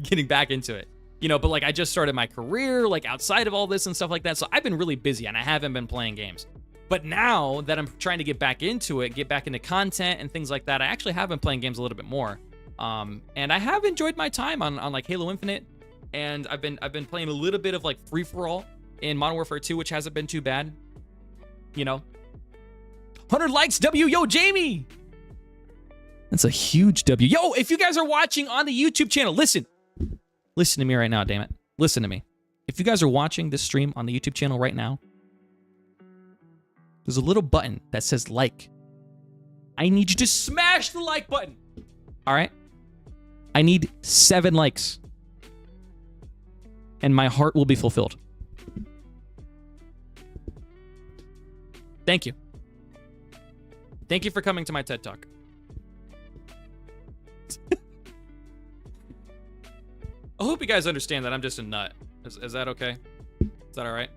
Speaker 1: getting back into it. You know, but like I just started my career like outside of all this and stuff like that. So I've been really busy and I haven't been playing games. But now that I'm trying to get back into it, get back into content and things like that, I actually have been playing games a little bit more. And I have enjoyed my time on like Halo Infinite, and I've been playing a little bit of like free for all in Modern Warfare 2, which hasn't been too bad. You know, 100 likes, W, yo, Jamie. That's a huge W. Yo, if you guys are watching on the YouTube channel, listen to me right now, damn it. Listen to me. If you guys are watching this stream on the YouTube channel right now, there's a little button that says like. I need you to smash the like button. All right. I need 7 likes. And my heart will be fulfilled. Thank you. Thank you for coming to my TED Talk. I hope you guys understand that I'm just a nut. Is that okay? Is that all right?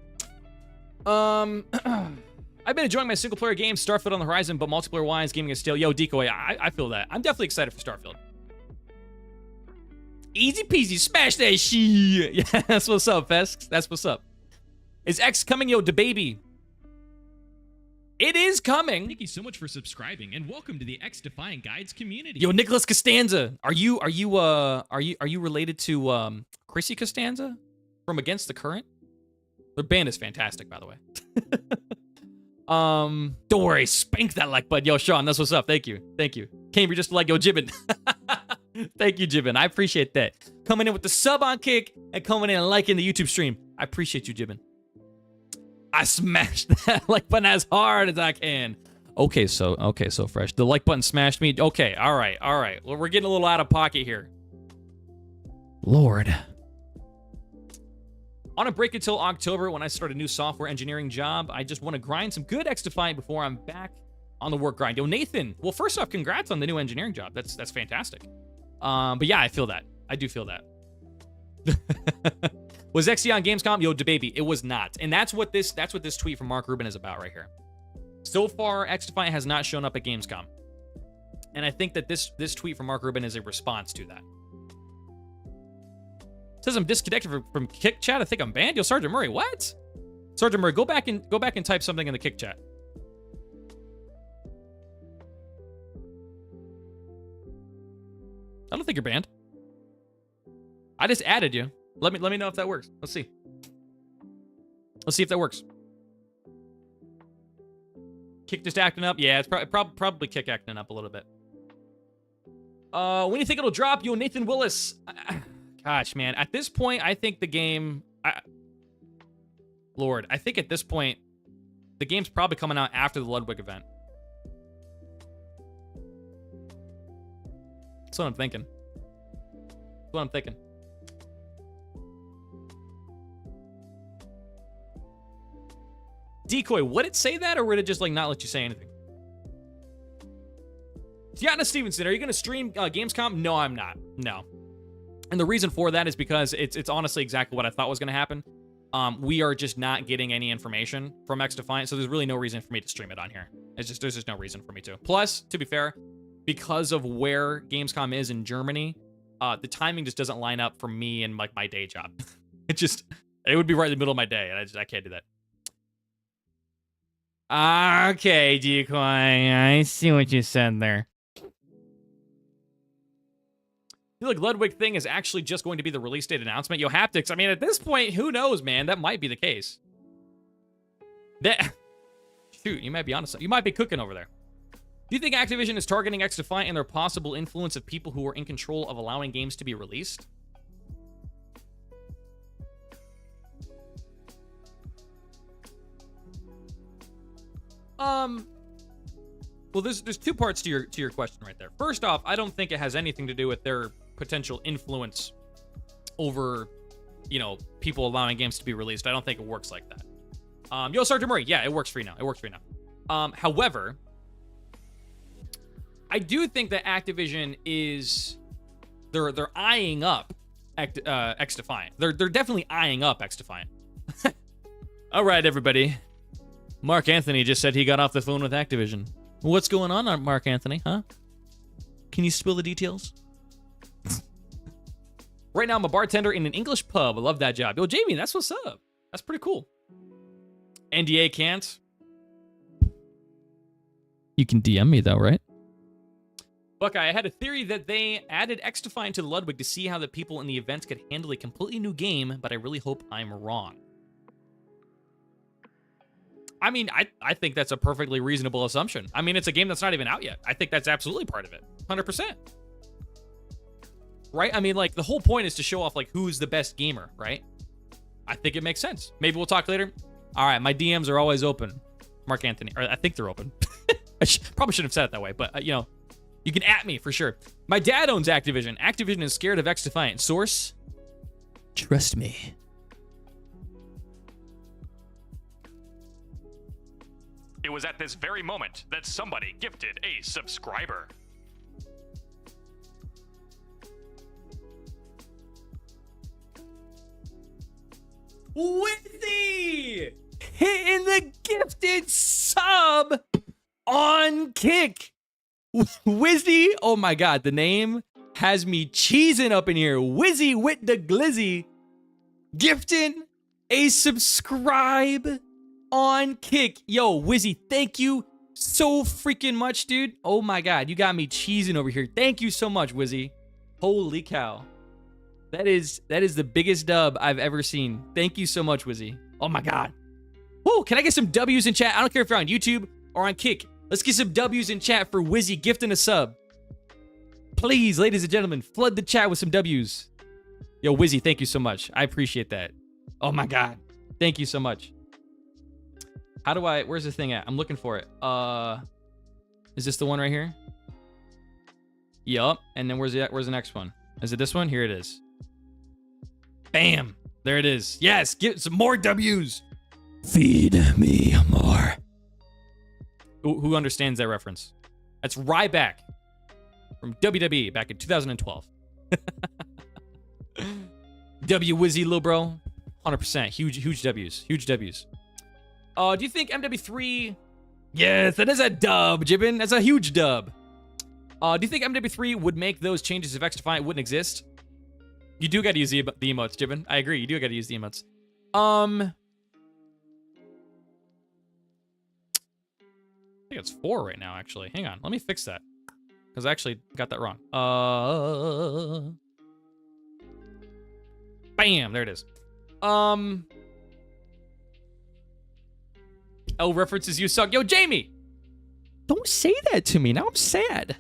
Speaker 1: I've been enjoying my single-player game, Starfield on the horizon, but multiplayer-wise, gaming is still... Yo, Decoy, I feel that. I'm definitely excited for Starfield. Easy peasy, smash that shit. Yeah, that's what's up, Fesks. That's what's up. Is X coming, yo, DaBaby? It is coming.
Speaker 2: Thank you so much for subscribing, and welcome to the XDefiant Guides community.
Speaker 1: Yo, Nicholas Costanza, are you related to Chrissy Costanza from Against the Current? Their band is fantastic, by the way. Don't worry, spank that like button. Yo, Sean, that's what's up. Thank you. Came here just to like, yo, Jibbin. Thank you, Jibbin. I appreciate that. Coming in with the sub on Kick and coming in and liking the YouTube stream. I appreciate you, Jibbin. I smashed that like button as hard as I can. Okay, so fresh. The like button smashed me. Okay, all right. Well, we're getting a little out of pocket here. Lord. On a break until October when I start a new software engineering job. I just want to grind some good XDefiant before I'm back on the work grind. Yo, Nathan. Well, first off, congrats on the new engineering job. That's fantastic. But yeah, I feel that. I do feel that. Was XD on Gamescom? Yo, DaBaby, it was not. And that's what this tweet from Mark Rubin is about right here. So far, XDefiant has not shown up at Gamescom. And I think that this tweet from Mark Rubin is a response to that. It says I'm disconnected from Kick chat. I think I'm banned. Yo, Sergeant Murray, what? Sergeant Murray, go back and type something in the Kick chat. I don't think you're banned. I just added you. Let me know if that works. Let's see. Let's see if that works. Kick just acting up. Yeah, it's probably Kick acting up a little bit. When do you think it'll drop? Yo, Nathan Willis. Gosh, man. At this point, I think the game... Lord. I think at this point, the game's probably coming out after the Ludwig event. That's what I'm thinking. That's what I'm thinking. Decoy, would it say that, or would it just like not let you say anything? Tiana Stevenson, are you going to stream Gamescom? No, I'm not. No. And the reason for that is because it's honestly exactly what I thought was going to happen. We are just not getting any information from XDefiant, so there's really no reason for me to stream it on here. There's just no reason for me to. Plus, to be fair, because of where Gamescom is in Germany, the timing just doesn't line up for me and like my day job. It would be right in the middle of my day, and I can't do that. Okay, Decoy, I see what you said there. I feel like Ludwig thing is actually just going to be the release date announcement. Yo, Haptics, I mean, at this point, who knows, man? That might be the case. Shoot, you might be honest. You might be cooking over there. Do you think Activision is targeting XDefiant and their possible influence of people who are in control of allowing games to be released? Well, there's two parts to your question right there. First off, I don't think it has anything to do with their potential influence over, you know, people allowing games to be released. I don't think it works like that. Yo, Sergeant Murray, yeah, it works for you now. It works for you now. However, I do think that Activision is they're eyeing up XDefiant. They're definitely eyeing up XDefiant. All right, everybody. Mark Anthony just said he got off the phone with Activision. What's going on, Mark Anthony, huh? Can you spill the details? Right now, I'm a bartender in an English pub. I love that job. Yo, Jamie, that's what's up. That's pretty cool. NDA can't. You can DM me, though, right? Buckeye, I had a theory that they added XDefiant to the Ludwig to see how the people in the event could handle a completely new game, but I really hope I'm wrong. I mean, I think that's a perfectly reasonable assumption. I mean, it's a game that's not even out yet. I think that's absolutely part of it. 100%. Right? I mean, like, the whole point is to show off, like, who's the best gamer, right? I think it makes sense. Maybe we'll talk later. All right, my DMs are always open. Mark Anthony. Or I think they're open. I probably shouldn't have said it that way, but, you know, you can at me for sure. My dad owns Activision. Activision is scared of XDefiant. Source? Trust me.
Speaker 2: It was at this very moment that somebody gifted a subscriber.
Speaker 1: Wizzy hitting the gifted sub on Kick. Wizzy, oh my god, the name has me cheesing up in here. Wizzy with the glizzy gifting a subscribe on Kick. Yo, Wizzy, thank you so freaking much, dude. Oh my god, you got me cheesing over here. Thank you so much, Wizzy. Holy cow. That is the biggest dub I've ever seen. Thank you so much, Wizzy. Oh my god. Whoa, can I get some W's in chat? I don't care if you're on YouTube or on Kick. Let's get some W's in chat for Wizzy gifting a sub. Please, ladies and gentlemen, flood the chat with some W's. Yo, Wizzy, thank you so much. I appreciate that. Oh my god. Thank you so much. How do I, where's the thing at? I'm looking for it. Is this the one right here? Yup. And then where's the next one? Is it this one? Here it is. Bam. There it is. Yes, get some more W's. Feed me more. Who understands that reference? That's Ryback from WWE back in 2012. W Wizzy, lil bro. 100%. Huge W's. Huge W's. Do you think MW3... Yes, that is a dub, Jibbin. That's a huge dub. Do you think MW3 would make those changes if XDefiant wouldn't exist? You do got to use the emotes, Jibbin. I agree. You do got to use the emotes. I think it's 4 right now, actually. Hang on. Let me fix that. Because I actually got that wrong. Bam! There it is. Oh, references you suck. Yo, Jamie! Don't say that to me. Now I'm sad.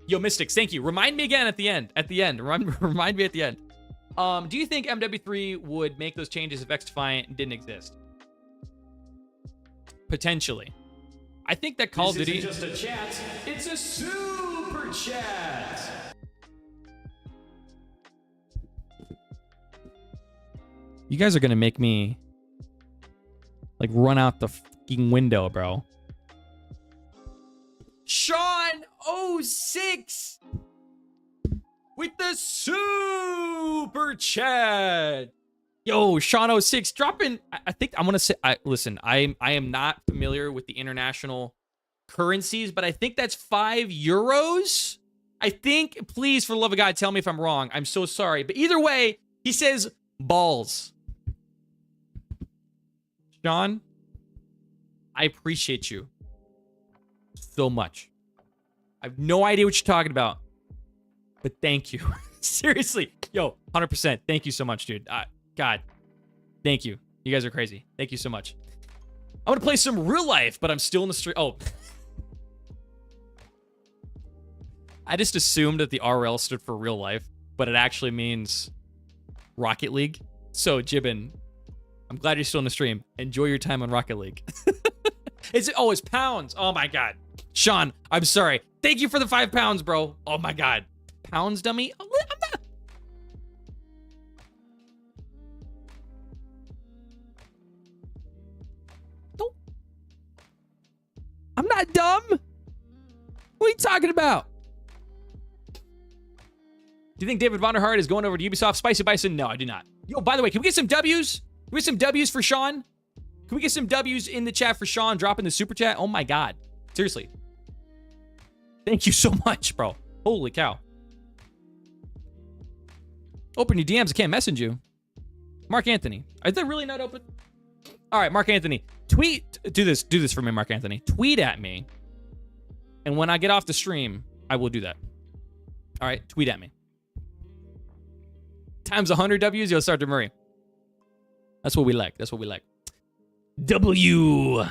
Speaker 1: Yo, Mystics, thank you. Remind me again at the end. Remind me at the end. Do you think MW3 would make those changes if XDefiant didn't exist? Potentially. I think that Call of Duty...
Speaker 3: This isn't just a chat, it's a super chat!
Speaker 1: You guys are gonna make me like run out the fucking window, bro. Sean 06 with the super chat. Yo, Sean 06 dropping. I think I'm gonna say. Listen, I am not familiar with the international currencies, but I think that's €5. I think. Please, for the love of God, tell me if I'm wrong. I'm so sorry, but either way, he says balls. Sean, I appreciate you so much. I have no idea what you're talking about, but thank you. Seriously, yo, 100%. Thank you so much, dude. God, thank you. You guys are crazy. Thank you so much. I'm gonna play some real life, but I'm still in the street. Oh, I just assumed that the RL stood for real life, but it actually means Rocket League. So, Jibbin, I'm glad you're still in the stream. Enjoy your time on Rocket League. It's pounds. Oh my God. Sean, I'm sorry. Thank you for the 5 pounds, bro. Oh my God. Pounds, dummy? I'm not. Don't. I'm not dumb. What are you talking about? Do you think David Vonderhaar is going over to Ubisoft? Spicy Bison? No, I do not. Yo, by the way, can we get some W's? Can we get some W's for Sean? Can we get some W's in the chat for Sean dropping the super chat? Oh my God. Seriously. Thank you so much, bro. Holy cow. Open your DMs. I can't message you. Mark Anthony. Are they really not open? All right, Mark Anthony. Tweet. Do this for me, Mark Anthony. Tweet at me. And when I get off the stream, I will do that. All right, tweet at me. Times 100 W's, you'll start to Murray. That's what we like. That's what we like. W. Is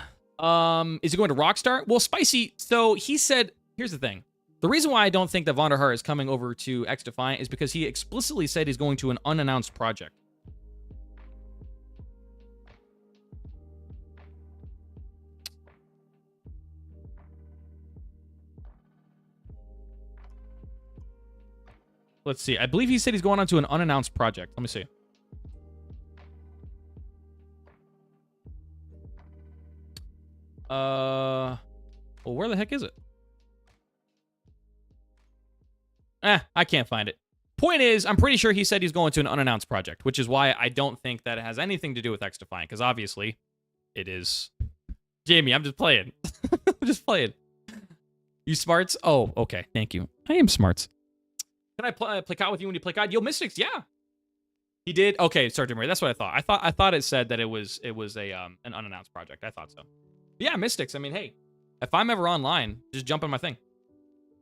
Speaker 1: it going to Rockstar? Well, Spicy. So he said, here's the thing. The reason why I don't think that Vonderhaar is coming over to XDefiant is because he explicitly said he's going to an unannounced project. Let's see. I believe he said he's going on to an unannounced project. Let me see. Well, where the heck is it? I can't find it. Point is, I'm pretty sure he said he's going to an unannounced project, which is why I don't think that it has anything to do with XDefiant, because obviously it is. Jamie, I'm just playing. I'm just playing. You smarts? Oh, okay. Thank you. I am smarts. Can I play COD with you when you play COD? Yo, Mystics, yeah. He did? Okay, Sergeant Murray. That's what I thought. I thought it said that it was a an unannounced project. I thought so. But yeah, Mystics. I mean, hey, if I'm ever online, just jump on my thing.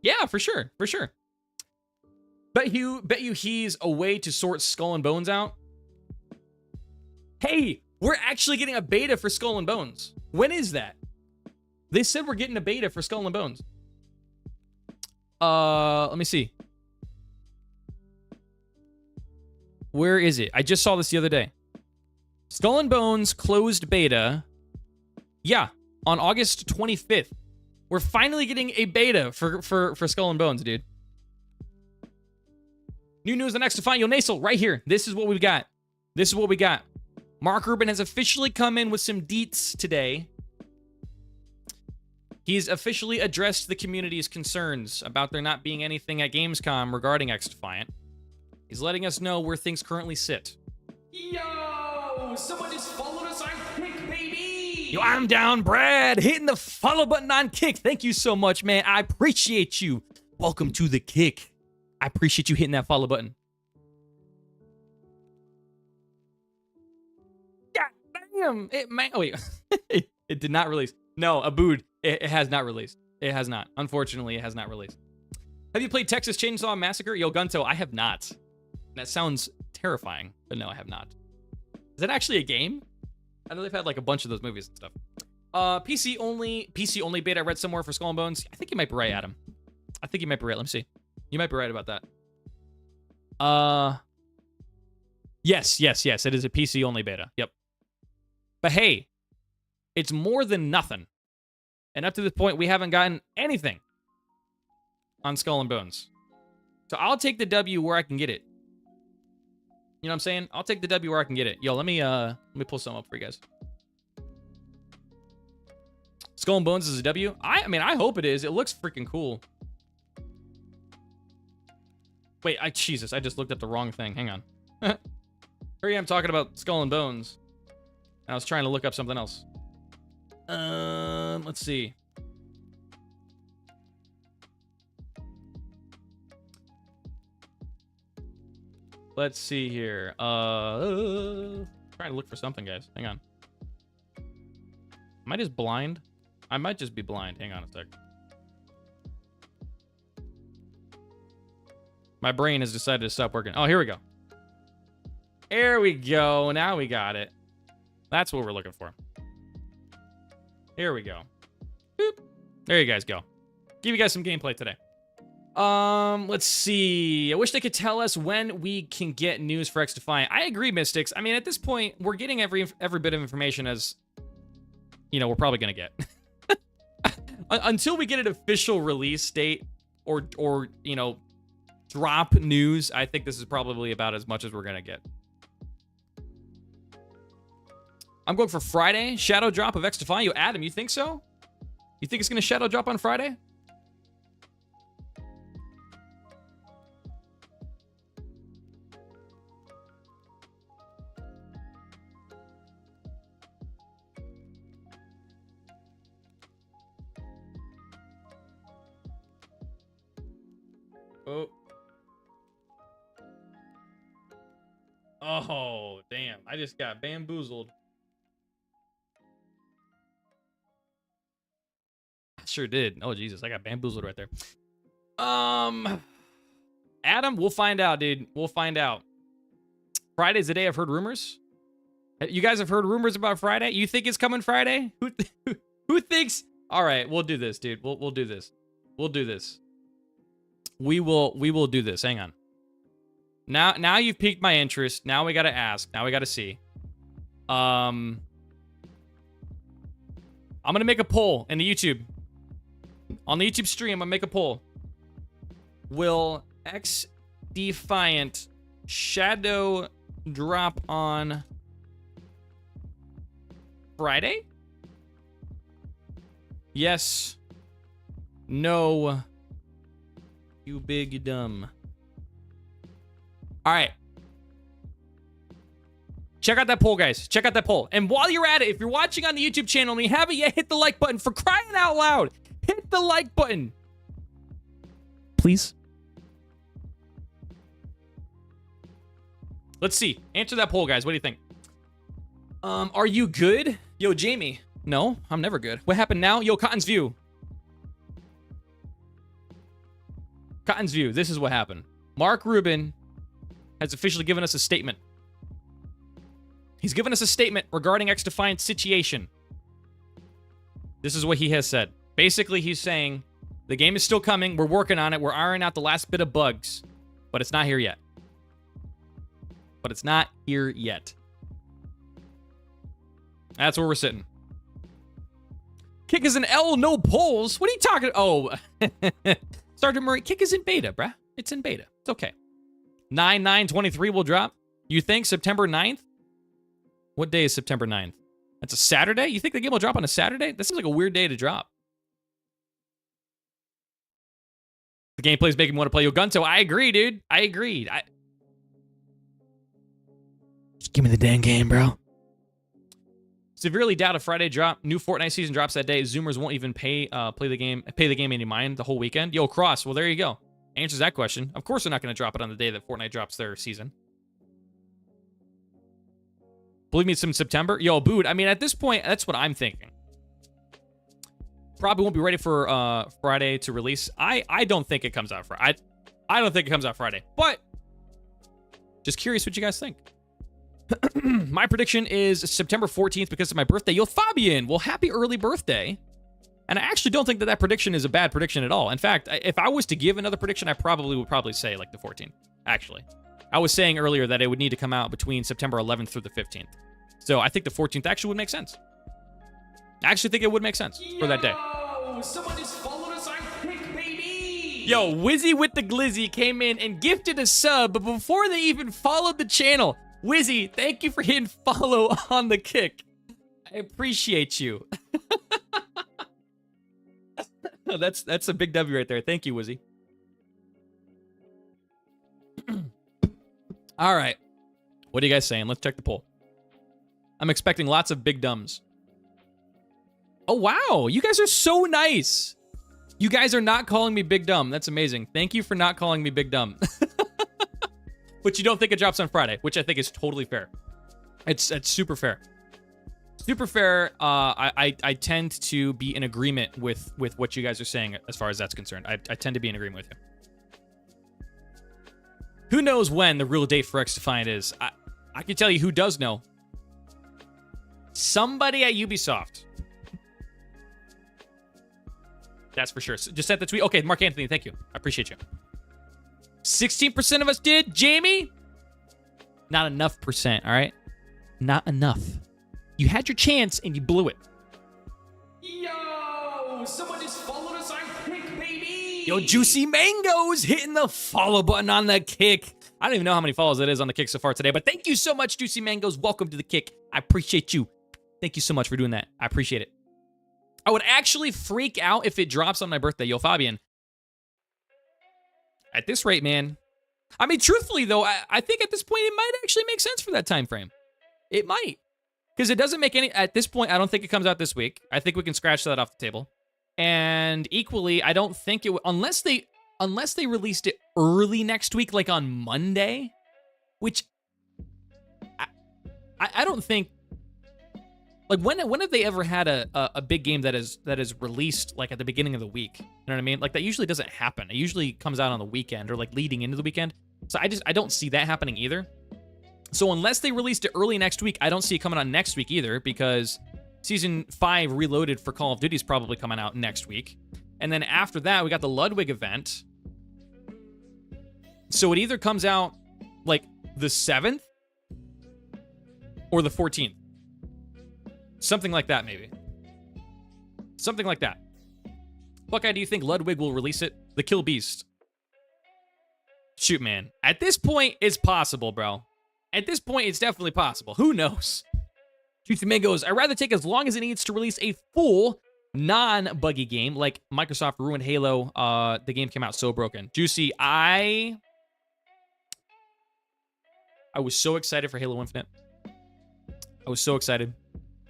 Speaker 1: Yeah, for sure. For sure. Bet you he's a way to sort Skull and Bones out. Hey, we're actually getting a beta for Skull and Bones. When is that? They said we're getting a beta for Skull and Bones. Let me see. Where is it? I just saw this the other day. Skull and Bones closed beta. Yeah, on August 25th. We're finally getting a beta for Skull and Bones, dude. New news on XDefiant. Yo, Nasal, right here. This is what we've got. This is what we got. Mark Rubin has officially come in with some deets today. He's officially addressed the community's concerns about there not being anything at Gamescom regarding XDefiant. He's letting us know where things currently sit.
Speaker 3: Yo, someone just followed us on Kick, baby!
Speaker 1: Yo, I'm down, Brad. Hitting the follow button on Kick. Thank you so much, man. I appreciate you. Welcome to the Kick. I appreciate you hitting that follow button. God damn. Oh, wait. It did not release. No, Abood. It has not released. It has not. Unfortunately, it has not released. Have you played Texas Chainsaw Massacre? Yo, Gunto, I have not. That sounds terrifying, but no, I have not. Is that actually a game? I know they've had like a bunch of those movies and stuff. PC only beta I read somewhere for Skull and Bones. I think you might be right, Adam. I think you might be right. Let me see. You might be right about that. Yes. It is a PC only beta. Yep. But hey, it's more than nothing. And up to this point, we haven't gotten anything on Skull and Bones. So I'll take the W where I can get it. You know what I'm saying? I'll take the W where I can get it. Yo, let me pull some up for you guys. Skull and Bones is a W. I mean, I hope it is. It looks freaking cool. Wait, Jesus, I just looked at the wrong thing. Hang on. Here I am talking about Skull and Bones. I was trying to look up something else. Let's see. Let's see here. Trying to look for something, guys. Hang on. Am I just blind? I might just be blind. Hang on a sec. My brain has decided to stop working. Oh, here we go. There we go. Now we got it. That's what we're looking for. Here we go. Boop. There you guys go. Give you guys some gameplay today. Let's see. I wish they could tell us when we can get news for XDefiant. I agree, Mystics. I mean, at this point, we're getting every bit of information as, you know, we're probably gonna get. Until we get an official release date or you know, drop news, I think this is probably about as much as we're gonna get. I'm going for Friday shadow drop of XDefiant. Yo, Adam, you think so? You think it's gonna shadow drop on Friday? Oh. Oh, damn. I just got bamboozled. I sure did. Oh, Jesus. I got bamboozled right there. Adam, we'll find out, dude. We'll find out. Friday's the day I've heard rumors. You guys have heard rumors about Friday? You think it's coming Friday? Who thinks? All right, we'll do this, dude. We'll do this. We'll do this. We will do this. Hang on. Now you've piqued my interest. Now we gotta ask. Now we gotta see. I'm gonna make a poll in the YouTube. On the YouTube stream, I'm gonna make a poll. Will XDefiant shadow drop on Friday? Yes. No. You big dumb. All right. Check out that poll, guys. Check out that poll. And while you're at it, if you're watching on the YouTube channel and you haven't yet hit the like button, for crying out loud, hit the like button. Please. Let's see. Answer that poll, guys. What do you think? Are you good? Yo, Jamie. No, I'm never good. What happened now? Yo, Cotton's View. Cotton's View. This is what happened. Mark Rubin has officially given us a statement. He's given us a statement regarding XDefiant's situation. This is what he has said. Basically, he's saying the game is still coming. We're working on it. We're ironing out the last bit of bugs, but it's not here yet. But it's not here yet. That's where we're sitting. Kick is an L, no polls. What are you talking? Oh, Sergeant Murray, Kick is in beta, bruh. It's in beta. It's okay. 9/9/23 will drop. You think September 9th? What day is September 9th? That's a Saturday? You think the game will drop on a Saturday? That seems like a weird day to drop. The gameplay is making me want to play Yo Gunto. I agree, dude. I agreed. Just give me the dang game, bro. Severely doubt a Friday drop. New Fortnite season drops that day. Zoomers won't even pay the game any mind the whole weekend. Yo, Cross. Well, there you go. Answers that question. Of course they're not going to drop it on the day that Fortnite drops their season. Believe me, it's in September. Yo, Boot. I mean, at this point, that's what I'm thinking. Probably won't be ready for Friday to release. I don't think it comes out Friday. I don't think it comes out Friday. But just curious what you guys think. My prediction is September 14th because of my birthday. Yo, Fabian. Well, happy early birthday. And I actually don't think that prediction is a bad prediction at all. In fact, if I was to give another prediction, I would probably say like the 14th. Actually, I was saying earlier that it would need to come out between September 11th through the 15th. So I think the 14th actually would make sense. I actually think it would make sense for that day.
Speaker 3: Someone just followed us on Kick, baby!
Speaker 1: Yo, Wizzy with the Glizzy came in and gifted a sub, but before they even followed the channel, Wizzy, thank you for hitting follow on the Kick. I appreciate you. That's a big W right there. Thank you, Wizzy. All right. What are you guys saying? Let's check the poll. I'm expecting lots of big dumbs. Oh, wow. You guys are so nice. You guys are not calling me big dumb. That's amazing. Thank you for not calling me big dumb. But you don't think it drops on Friday, which I think is totally fair. It's super fair. Super fair. I tend to be in agreement with what you guys are saying as far as that's concerned. I tend to be in agreement with you. Who knows when the real date for XDefiant is? I can tell you who does know. Somebody at Ubisoft. That's for sure. So just sent the tweet. Okay, Mark Anthony, thank you. I appreciate you. 16% of us did. Jamie? Not enough percent, all right? Not enough. You had your chance and you blew it.
Speaker 3: Yo! Someone just followed us on Kick, baby!
Speaker 1: Yo, Juicy Mangoes hitting the follow button on the Kick. I don't even know how many follows it is on the Kick so far today, but thank you so much, Juicy Mangoes. Welcome to the Kick. I appreciate you. Thank you so much for doing that. I appreciate it. I would actually freak out if it drops on my birthday. Yo, Fabian. At this rate, man. I mean, truthfully, though, I think at this point it might actually make sense for that time frame. It might. Because it doesn't make any... At this point, I don't think it comes out this week. I think we can scratch that off the table. And equally, I don't think it... Unless they released it early next week, like on Monday, which... I don't think... Like, when have they ever had a big game that is released, like, at the beginning of the week? You know what I mean? Like, that usually doesn't happen. It usually comes out on the weekend or, like, leading into the weekend. So I don't see that happening either. So unless they released it early next week, I don't see it coming out next week either, because Season 5 Reloaded for Call of Duty is probably coming out next week. And then after that, we got the Ludwig event. So it either comes out, like, the 7th or the 14th. Something like that, maybe. Something like that. Buckeye, do you think Ludwig will release it? The Kill Beast. Shoot, man. At this point, it's possible, bro. At this point, it's definitely possible. Who knows? Juicy Mangoes, I'd rather take as long as it needs to release a full, non-buggy game, like Microsoft ruined Halo. The game came out so broken. Juicy, I was so excited for Halo Infinite. I was so excited.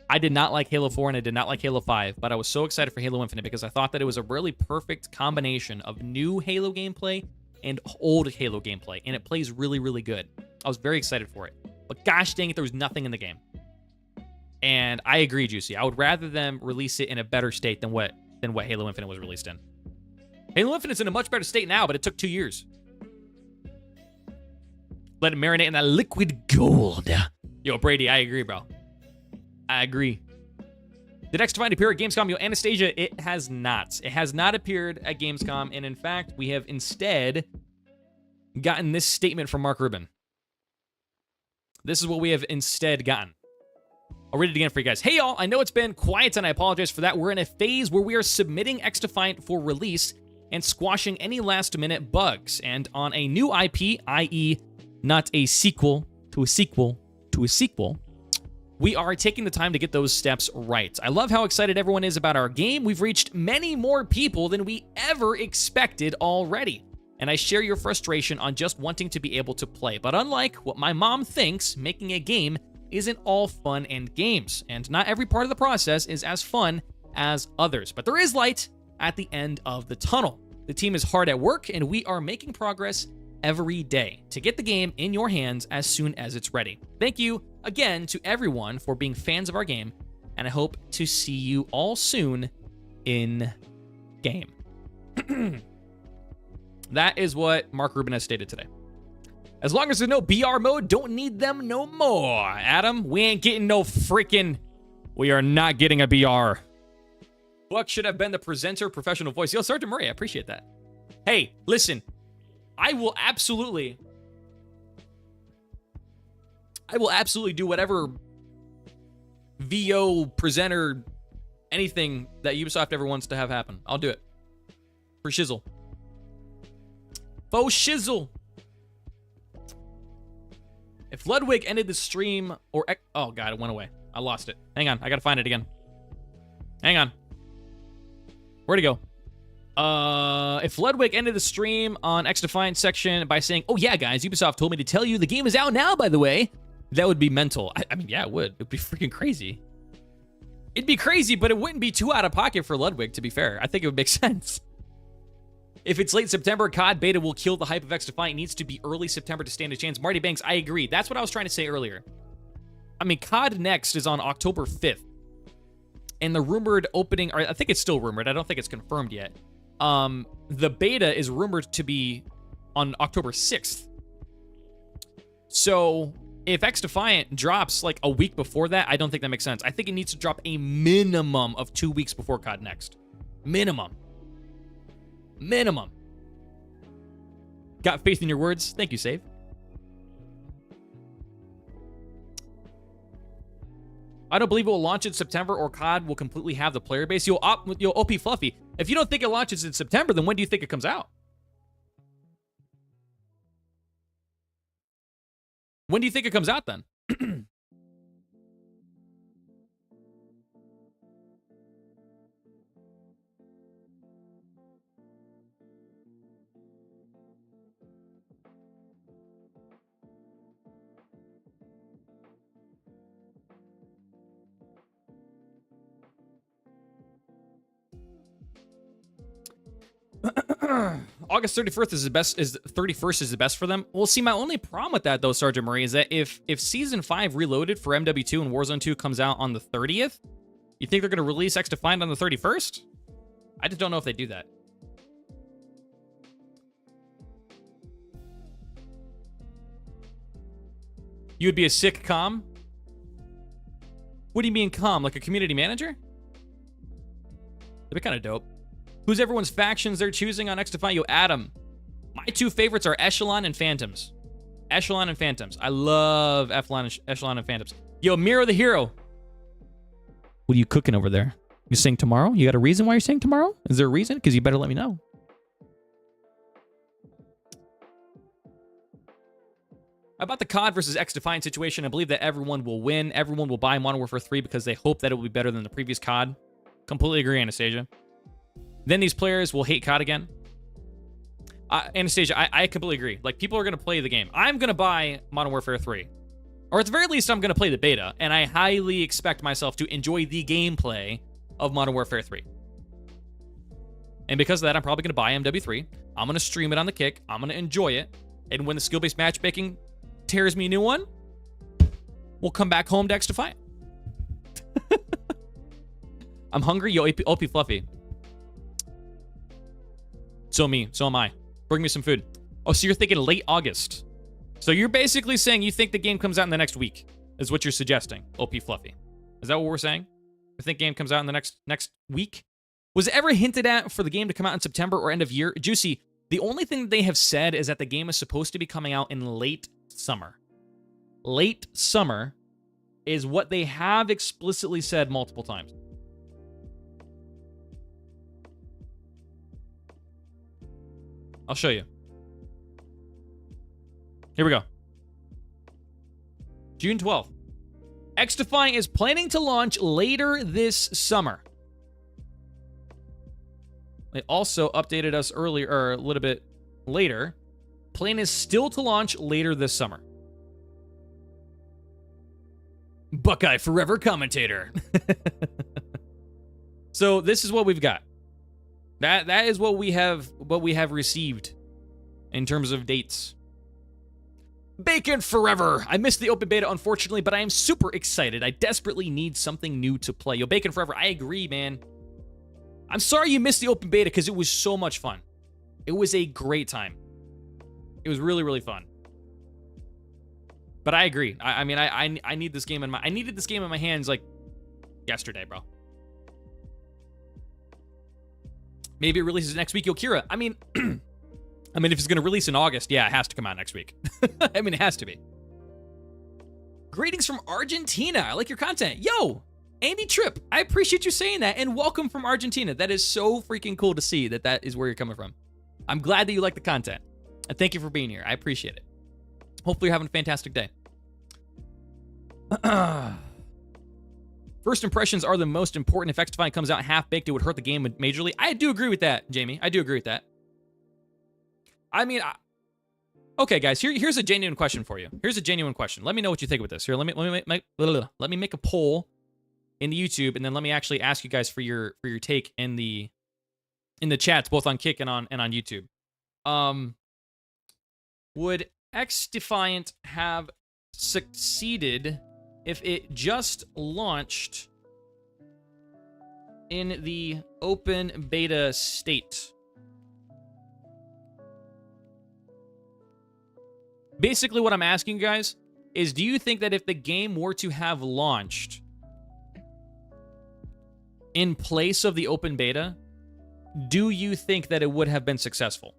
Speaker 1: I did not like Halo 4 and I did not like Halo 5, but I was so excited for Halo Infinite because I thought that it was a really perfect combination of new Halo gameplay and old Halo gameplay, and it plays really, really good. I was very excited for it. But gosh dang it, there was nothing in the game. And I agree, Juicy. I would rather them release it in a better state than what Halo Infinite was released in. Halo Infinite's in a much better state now, but it took 2 years. Let it marinate in that liquid gold. Yo, Brady, I agree, bro. I agree. Did XDefiant appear at Gamescom? Yo, Anastasia, it has not. It has not appeared at Gamescom, and in fact, we have instead gotten this statement from Mark Rubin. This is what we have instead gotten. I'll read it again for you guys. Hey, y'all. I know it's been quiet, and I apologize for that. We're in a phase where we are submitting XDefiant for release and squashing any last-minute bugs. And on a new IP, i.e. not a sequel to a sequel to a sequel, we are taking the time to get those steps right. I love how excited everyone is about our game. We've reached many more people than we ever expected already. And I share your frustration on just wanting to be able to play. But unlike what my mom thinks, making a game isn't all fun and games. And not every part of the process is as fun as others. But there is light at the end of the tunnel. The team is hard at work, and we are making progress every day to get the game in your hands as soon as it's ready. Thank you again to everyone for being fans of our game, and I hope to see you all soon in game. That is what Mark Rubin has stated today. As long as there's no BR mode, don't need them no more. Adam, we ain't getting no freaking... We are not getting a BR. Buck should have been the presenter, professional voice. Yo, Sergeant Murray, I appreciate that. Hey, listen. I will absolutely I will absolutely do whatever VO presenter, anything that Ubisoft ever wants to have happen. I'll do it. For shizzle. Faux shizzle. If Ludwig ended the stream or... Oh, God, it went away. I lost it. Hang on. I gotta find it again. Hang on. Where'd it go? If Ludwig ended the stream on XDefiant section by saying, "Oh yeah, guys, Ubisoft told me to tell you the game is out now, by the way," that would be mental. I mean, yeah, it would. It'd be freaking crazy. It'd be crazy, but it wouldn't be too out of pocket for Ludwig, to be fair. I think it would make sense. If it's late September, COD beta will kill the hype of XDefiant. It needs to be early September to stand a chance. Marty Banks, I agree. That's what I was trying to say earlier. I mean, COD Next is on October 5th. And the rumored opening, or I think it's still rumored. I don't think it's confirmed yet. The beta is rumored to be on October 6th. So if XDefiant drops like a week before that, I don't think that makes sense. I think it needs to drop a minimum of 2 weeks before COD Next. Minimum. Got faith in your words. Thank you, Save. I don't believe it will launch in September or COD will completely have the player base. Yo, OP Fluffy, if you don't think it launches in September, then when do you think it comes out? When do you think it comes out then? August 31st is the best. Is 31st is the best for them. Well, see, my only problem with that though, Sergeant Murray, is that if Season 5 Reloaded for MW2 and Warzone 2 comes out on the 30th, you think they're going to release XDefiant on the 31st? I just don't know if they do that. You would be a sick comm? What do you mean comm? Like a community manager? That'd be kind of dope. Who's everyone's factions they're choosing on XDefiant? Yo, Adam. My two favorites are Echelon and Phantoms. Echelon and Phantoms. I love Echelon and Phantoms. Yo, Miro the Hero. What are you cooking over there? You saying tomorrow? You got a reason why you're saying tomorrow? Is there a reason? Because you better let me know. About the COD versus XDefiant situation, I believe that everyone will win. Everyone will buy Modern Warfare 3 because they hope that it will be better than the previous COD. Completely agree, Anastasia. Then these players will hate COD again. Anastasia, I completely agree. Like, people are going to play the game. I'm going to buy Modern Warfare 3. Or at the very least, I'm going to play the beta. And I highly expect myself to enjoy the gameplay of Modern Warfare 3. And because of that, I'm probably going to buy MW3. I'm going to stream it on the Kick. I'm going to enjoy it. And when the skill-based matchmaking tears me a new one, we'll come back home to XDefiant. I'm hungry. Yo, OP Fluffy. So am I. Bring me some food. Oh, so you're thinking late August. So you're basically saying you think the game comes out in the next week, is what you're suggesting, OP Fluffy. Is that what we're saying? You think game comes out in the next week? Was it ever hinted at for the game to come out in September or end of year? Juicy, the only thing that they have said is that the game is supposed to be coming out in late summer. Late summer is what they have explicitly said multiple times. I'll show you. Here we go. June 12th. XDefiant is planning to launch later this summer. They also updated us earlier, or a little bit later. Plan is still to launch later this summer. Buckeye Forever commentator. So this is what we've got. That is what we have received in terms of dates. Bacon Forever. I missed the open beta, unfortunately, but I am super excited. I desperately need something new to play. Yo, Bacon Forever, I agree, man. I'm sorry you missed the open beta because it was so much fun. It was a great time. It was really, really fun. But I agree. I mean, I need this game in my... I needed this game in my hands, like, yesterday, bro. Maybe it releases next week. Yo, Kira, I mean, if it's going to release in August, yeah, it has to come out next week. I mean, it has to be. Greetings from Argentina. I like your content. Yo, Andy Tripp, I appreciate you saying that, and welcome from Argentina. That is so freaking cool to see that is where you're coming from. I'm glad that you like the content, and thank you for being here. I appreciate it. Hopefully you're having a fantastic day. First impressions are the most important. If XDefiant comes out half-baked, it would hurt the game majorly. I do agree with that, Jamie. I do agree with that. I mean, okay, guys, here's a genuine question for you. Here's a genuine question. Let me know what you think with this. Here, let me make a poll in the YouTube, and then let me actually ask you guys for your take in the chats, both on Kick and on YouTube. Would XDefiant have succeeded if it just launched in the open beta state? Basically, what I'm asking you guys is, do you think that if the game were to have launched in place of the open beta, do you think that it would have been successful?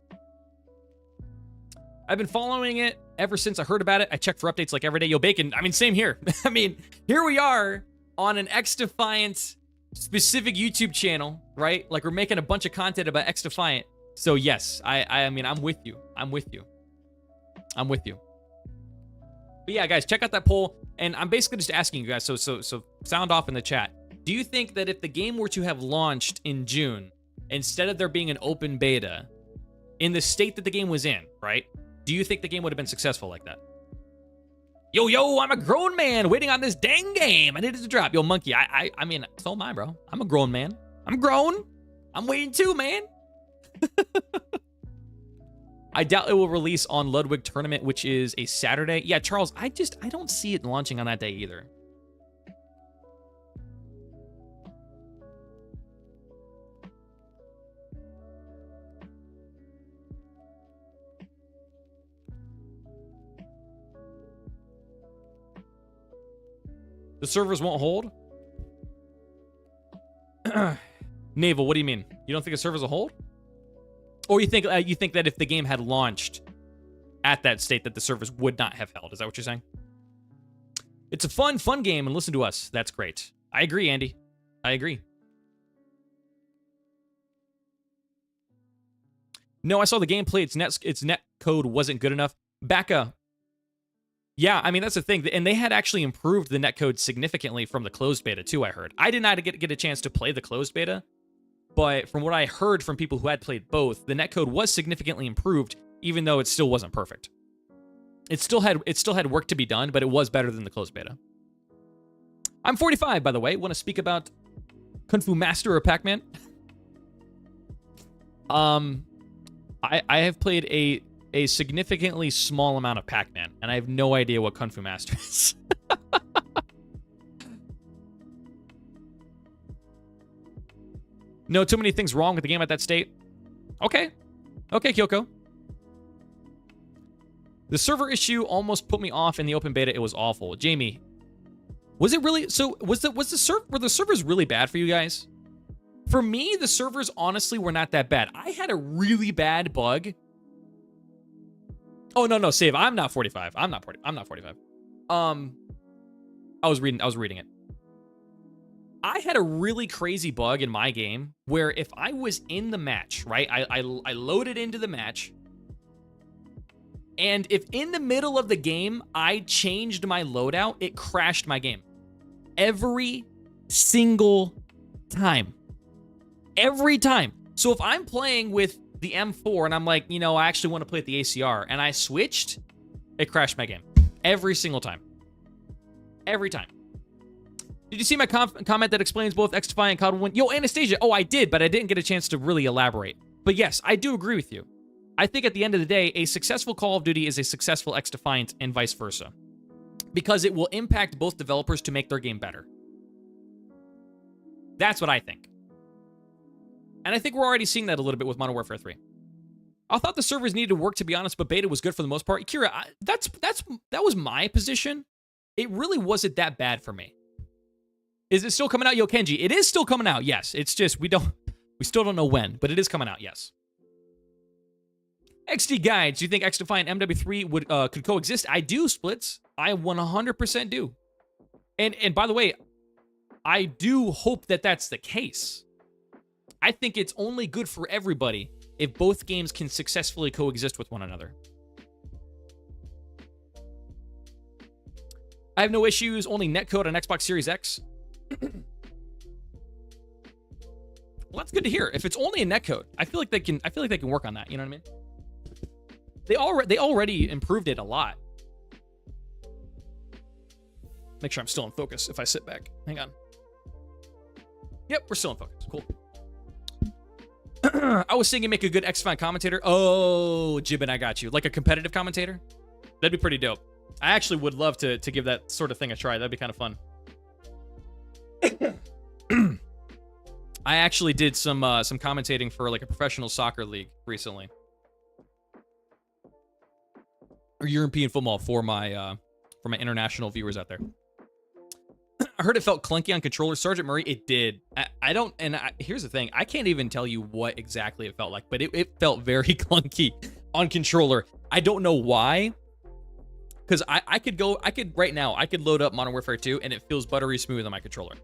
Speaker 1: I've been following it ever since I heard about it. I check for updates like every day. Yo, Bacon, I mean, same here. I mean, here we are on an XDefiant specific YouTube channel, right? Like, we're making a bunch of content about XDefiant. So yes, I mean, I'm with you. I'm with you. I'm with you. But yeah, guys, check out that poll. And I'm basically just asking you guys, so sound off in the chat. Do you think that if the game were to have launched in June, instead of there being an open beta, in the state that the game was in, right? Do you think the game would have been successful like that? Yo, I'm a grown man waiting on this dang game. I needed to drop. Yo, Monkey, I mean, so am I, bro. I'm a grown man. I'm grown. I'm waiting too, man. I doubt it will release on Ludwig Tournament, which is a Saturday. Yeah, Charles, I don't see it launching on that day either. The servers won't hold? Naval, what do you mean? You don't think the servers will hold? Or you think that if the game had launched at that state that the servers would not have held? Is that what you're saying? It's a fun game, and listen to us. That's great. I agree, Andy. I agree. No, I saw the gameplay. Its net code wasn't good enough. Backa. Yeah, I mean, that's the thing. And they had actually improved the netcode significantly from the closed beta, too, I heard. I did not get a chance to play the closed beta, but from what I heard from people who had played both, the netcode was significantly improved, even though it still wasn't perfect. It still had work to be done, but it was better than the closed beta. I'm 45, by the way. Want to speak about Kung Fu Master or Pac-Man? I have played a significantly small amount of Pac-Man, and I have no idea what Kung Fu Master is. No, too many things wrong with the game at that state. Okay, Kyoko. The server issue almost put me off in the open beta. It was awful. Jamie, was it really? So were the servers really bad for you guys? For me, the servers honestly were not that bad. I had a really bad bug. Oh, no, save. I'm not 45. I'm not 45. I was reading it. I had a really crazy bug in my game where if I was in the match, right? I loaded into the match. And if in the middle of the game, I changed my loadout, it crashed my game. Every single time. Every time. So if I'm playing with the M4 and I'm like, you know, I actually want to play with the ACR, and I switched, it crashed my game. Every single time. Every time. Did you see my comment that explains both XDefiant and COD 1? Yo, Anastasia. Oh, I did, but I didn't get a chance to really elaborate. But yes, I do agree with you. I think at the end of the day, a successful Call of Duty is a successful XDefiant and vice versa. Because it will impact both developers to make their game better. That's what I think. And I think we're already seeing that a little bit with Modern Warfare 3. I thought the servers needed to work, to be honest, but beta was good for the most part. Kira, that was my position. It really wasn't that bad for me. Is it still coming out, Yo Kenji? It is still coming out, yes. It's just we still don't know when, but it is coming out, yes. XD Guides, do you think XDefiant MW3 would could coexist? I do, Splits. I 100% do. And by the way, I do hope that that's the case. I think it's only good for everybody if both games can successfully coexist with one another. I have no issues, only netcode on Xbox Series X. Well, that's good to hear. If it's only a netcode, I feel like they can work on that, you know what I mean? They already improved it a lot. Make sure I'm still in focus if I sit back. Hang on. Yep, we're still in focus. Cool. I was thinking make a good XDefiant commentator. Oh, Jibbin, I got you. Like a competitive commentator? That'd be pretty dope. I actually would love to give that sort of thing a try. That'd be kind of fun. I actually did some commentating for like a professional soccer league recently. Or European football for my international viewers out there. I heard it felt clunky on controller. Sergeant Murray, it did. Here's the thing. I can't even tell you what exactly it felt like, but it felt very clunky on controller. I don't know why. Because I could load up Modern Warfare 2 and it feels buttery smooth on my controller.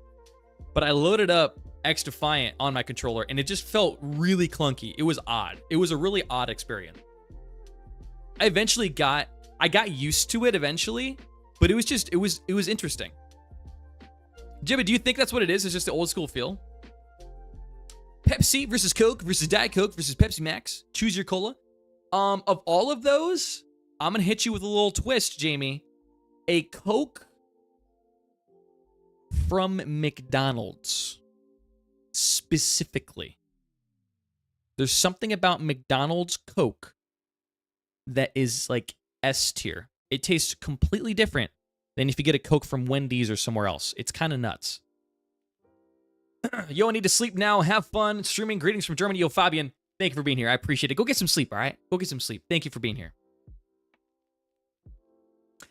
Speaker 1: But I loaded up XDefiant on my controller and it just felt really clunky. It was odd. It was a really odd experience. I got used to it eventually, but it was interesting. Jibba, do you think that's what it is? It's just the old school feel? Pepsi versus Coke versus Diet Coke versus Pepsi Max. Choose your cola. Of all of those, I'm gonna hit you with a little twist, Jamie. A Coke from McDonald's. Specifically. There's something about McDonald's Coke that is like S tier. It tastes completely different than if you get a Coke from Wendy's or somewhere else. It's kind of nuts. Yo, I need to sleep now. Have fun streaming. Greetings from Germany. Yo, Fabian, thank you for being here. I appreciate it. Go get some sleep, all right? Go get some sleep. Thank you for being here.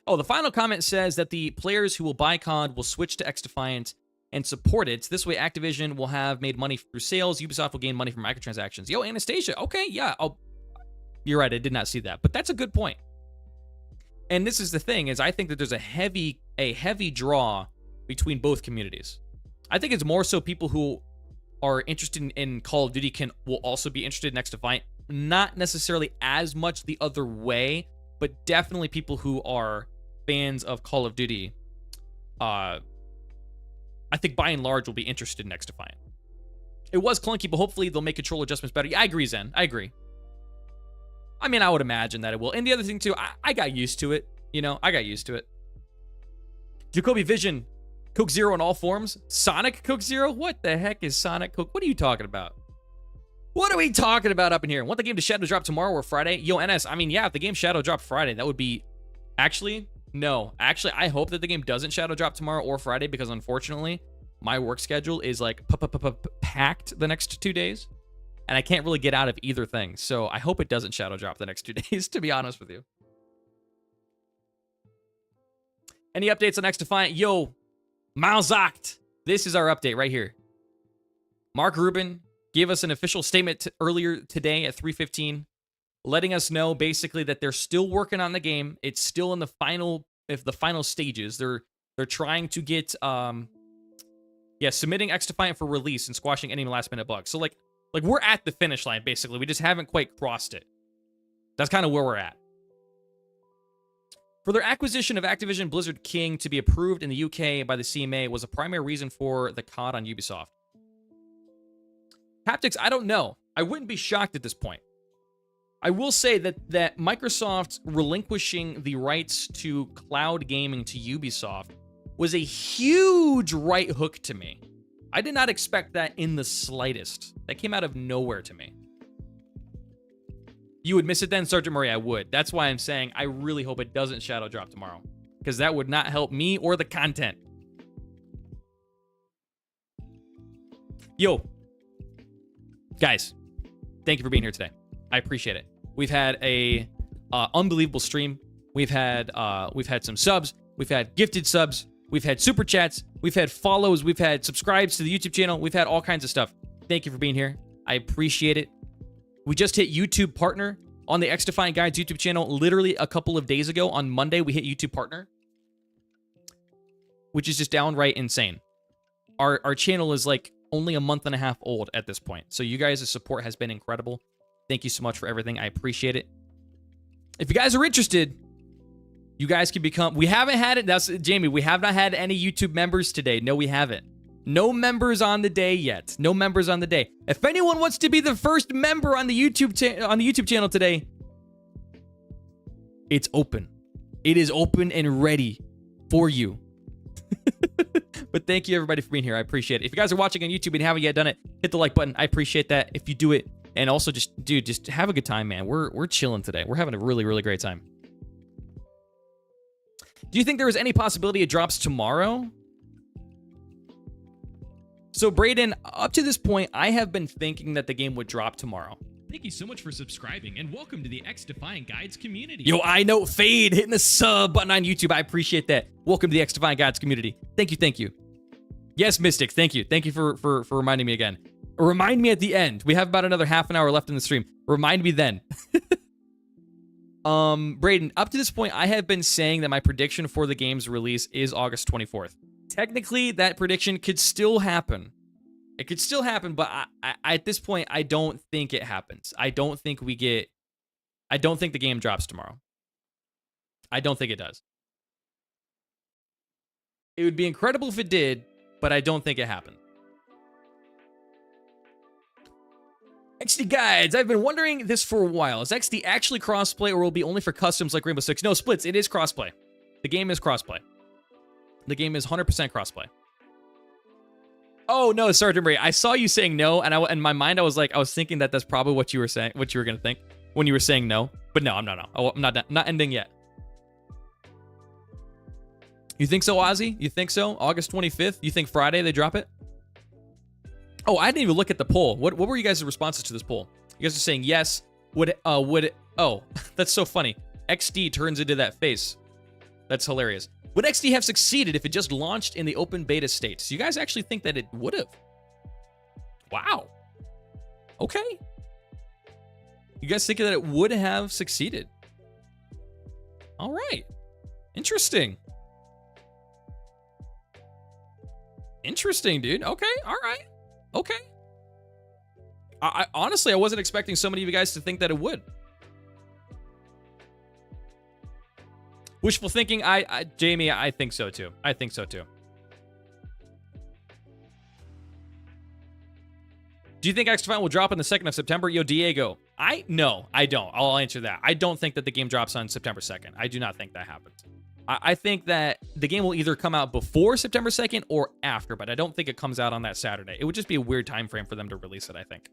Speaker 1: Oh, the final comment says that the players who will buy COD will switch to XDefiant and support it. This way, Activision will have made money through sales. Ubisoft will gain money from microtransactions. Yo, Anastasia. Okay, yeah. You're right. I did not see that, but that's a good point. And this is the thing, is I think that there's a heavy draw between both communities. I think it's more so people who are interested in Call of Duty will also be interested in XDefiant. Not necessarily as much the other way, but definitely people who are fans of Call of Duty, I think by and large will be interested in XDefiant. It was clunky, but hopefully they'll make control adjustments better. Yeah, I agree, Zen. I agree. I mean, I would imagine that it will. And the other thing, too, I got used to it. You know, I got used to it. Jacoby Vision, Coke Zero in all forms. Sonic Coke Zero? What the heck is Sonic Coke? What are you talking about? What are we talking about up in here? Want the game to shadow drop tomorrow or Friday? Yo, NS, I mean, yeah, if the game shadow dropped Friday, that would be... Actually, no. Actually, I hope that the game doesn't shadow drop tomorrow or Friday because, unfortunately, my work schedule is, like, packed the next 2 days. And I can't really get out of either thing. So I hope it doesn't shadow drop the next 2 days, to be honest with you. Any updates on XDefiant? Yo, Malzacht. This is our update right here. Mark Rubin gave us an official statement earlier today at 3:15, letting us know basically that they're still working on the game. It's still in the final stages. They're trying to get submitting XDefiant for release and squashing any last minute bugs. So like we're at the finish line basically. We just haven't quite crossed it. That's kind of where we're at. For their acquisition of Activision Blizzard King to be approved in the UK by the CMA was a primary reason for the COD on Ubisoft. Haptics, I don't know. I wouldn't be shocked at this point. I will say that Microsoft relinquishing the rights to cloud gaming to Ubisoft was a huge right hook to me. I did not expect that in the slightest. That came out of nowhere to me. You would miss it then, Sergeant Murray? I would. That's why I'm saying I really hope it doesn't shadow drop tomorrow, because that would not help me or the content. Yo, guys, thank you for being here today. I appreciate it. We've had a unbelievable stream. We've had some subs. We've had gifted subs. We've had super chats. We've had follows. We've had subscribes to the YouTube channel. We've had all kinds of stuff. Thank you for being here. I appreciate it. We just hit YouTube partner. on the XDefiant Guides YouTube channel literally a couple of days ago. On Monday, we hit YouTube Partner, which is just downright insane. Our channel is like only a month and a half old at this point. So you guys' support has been incredible. Thank you so much for everything. I appreciate it. If you guys are interested, you guys can become... We haven't had it. That's Jamie. We have not had any YouTube members today. No, we haven't. No members on the day yet. No members on the day. If anyone wants to be the first member on the YouTube channel today, it's open. It is open and ready for you. But thank you everybody for being here. I appreciate it. If you guys are watching on YouTube and haven't yet done it, hit the like button. I appreciate that if you do it. And also just, dude, just have a good time, man. We're chilling today. We're having a really, really great time. Do you think there is any possibility it drops tomorrow? So, Brayden, up to this point, I have been thinking that the game would drop tomorrow.
Speaker 2: Thank you so much for subscribing, and welcome to the XDefiant Guides community.
Speaker 1: Yo, I know Fade hitting the sub button on YouTube. I appreciate that. Welcome to the XDefiant Guides community. Thank you, thank you. Yes, Mystic, thank you. Thank you for reminding me again. Remind me at the end. We have about another half an hour left in the stream. Remind me then. Brayden, up to this point, I have been saying that my prediction for the game's release is August 24th. Technically, that prediction could still happen. It could still happen, but I at this point, I don't think it happens. I don't think the game drops tomorrow. I don't think it does. It would be incredible if it did, but I don't think it happened. XD Guides, I've been wondering this for a while. Is XD actually crossplay or will it be only for customs like Rainbow Six? No, Splits, it is crossplay. The game is crossplay. The game is 100% crossplay. Oh no, Sergeant Bray, I saw you saying no, and in my mind I was thinking that that's probably what you were saying, what you were gonna think when you were saying no. But no, I'm not. I'm not ending yet. You think so, Ozzy? You think so? August 25th? You think Friday they drop it? Oh, I didn't even look at the poll. What were you guys' responses to this poll? You guys are saying yes. Would it? Oh, that's so funny. XD turns into that face. That's hilarious. Would XD have succeeded if it just launched in the open beta state? So you guys actually think that it would have? Wow. Okay. You guys think that it would have succeeded? All right. Interesting. Interesting, dude. Okay. All right. Okay. I honestly, I wasn't expecting so many of you guys to think that it would. Wishful thinking, Jamie, I think so too. I think so too. Do you think XDefiant will drop on the 2nd of September? Yo, Diego, no, I don't. I'll answer that. I don't think that the game drops on September 2nd. I do not think that happens. I think that the game will either come out before September 2nd or after, but I don't think it comes out on that Saturday. It would just be a weird time frame for them to release it, I think.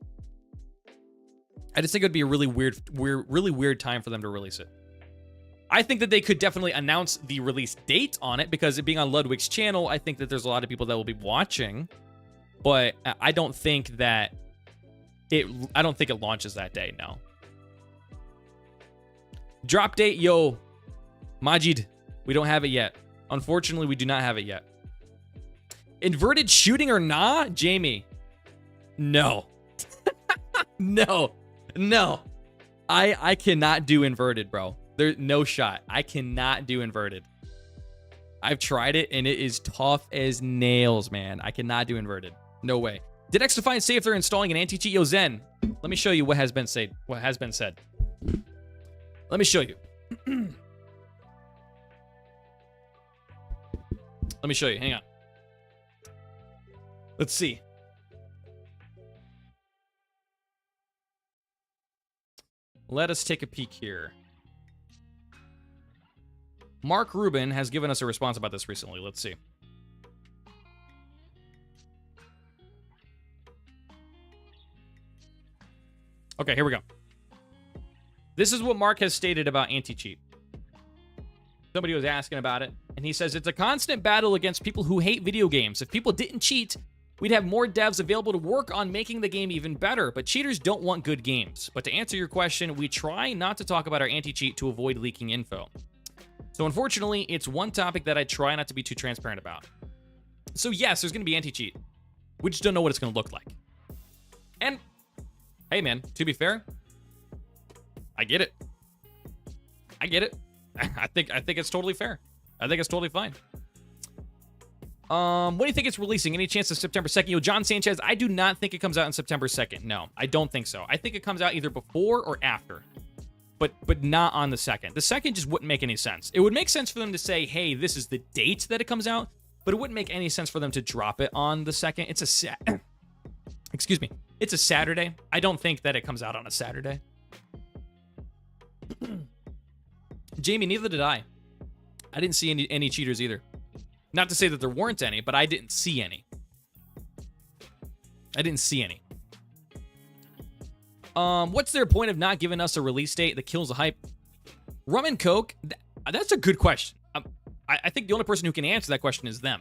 Speaker 1: I just think it would be a really weird time for them to release it. I think that they could definitely announce the release date on it because it being on Ludwig's channel, I think that there's a lot of people that will be watching, but I don't think that it launches that day, no. Drop date, yo, Majid, we don't have it yet. Unfortunately, we do not have it yet. Inverted shooting or nah? Jamie, no. No. I cannot do inverted, bro. There's no shot. I cannot do inverted. I've tried it, and it is tough as nails, man. I cannot do inverted. No way. Did XDefiant say if they're installing an anti-cheat? Yo, Zen, let me show you what has been said. Let me show you. Let me show you. Hang on. Let's see. Let us take a peek here. Mark Rubin has given us a response about this recently. Let's see. Okay, here we go. This is what Mark has stated about anti-cheat. Somebody was asking about it, and he says, it's a constant battle against people who hate video games. If people didn't cheat, we'd have more devs available to work on making the game even better, but cheaters don't want good games. But to answer your question, we try not to talk about our anti-cheat to avoid leaking info. So unfortunately, it's one topic that I try not to be too transparent about. So yes, there's going to be anti-cheat. We just don't know what it's going to look like. And, hey man, to be fair, I get it. I get it. I think it's totally fair. I think it's totally fine. What do you think it's releasing? Any chance of September 2nd? Yo, John Sanchez, I do not think it comes out on September 2nd. No, I don't think so. I think it comes out either before or after. But not on the 2nd. The 2nd just wouldn't make any sense. It would make sense for them to say, hey, this is the date that it comes out, but it wouldn't make any sense for them to drop it on the 2nd. It's a excuse me. It's a Saturday. I don't think that it comes out on a Saturday. Jamie, neither did I. I didn't see any cheaters either. Not to say that there weren't any, but I didn't see any. I didn't see any. What's their point of not giving us a release date that kills the hype? Rum and Coke? That's a good question. I think the only person who can answer that question is them.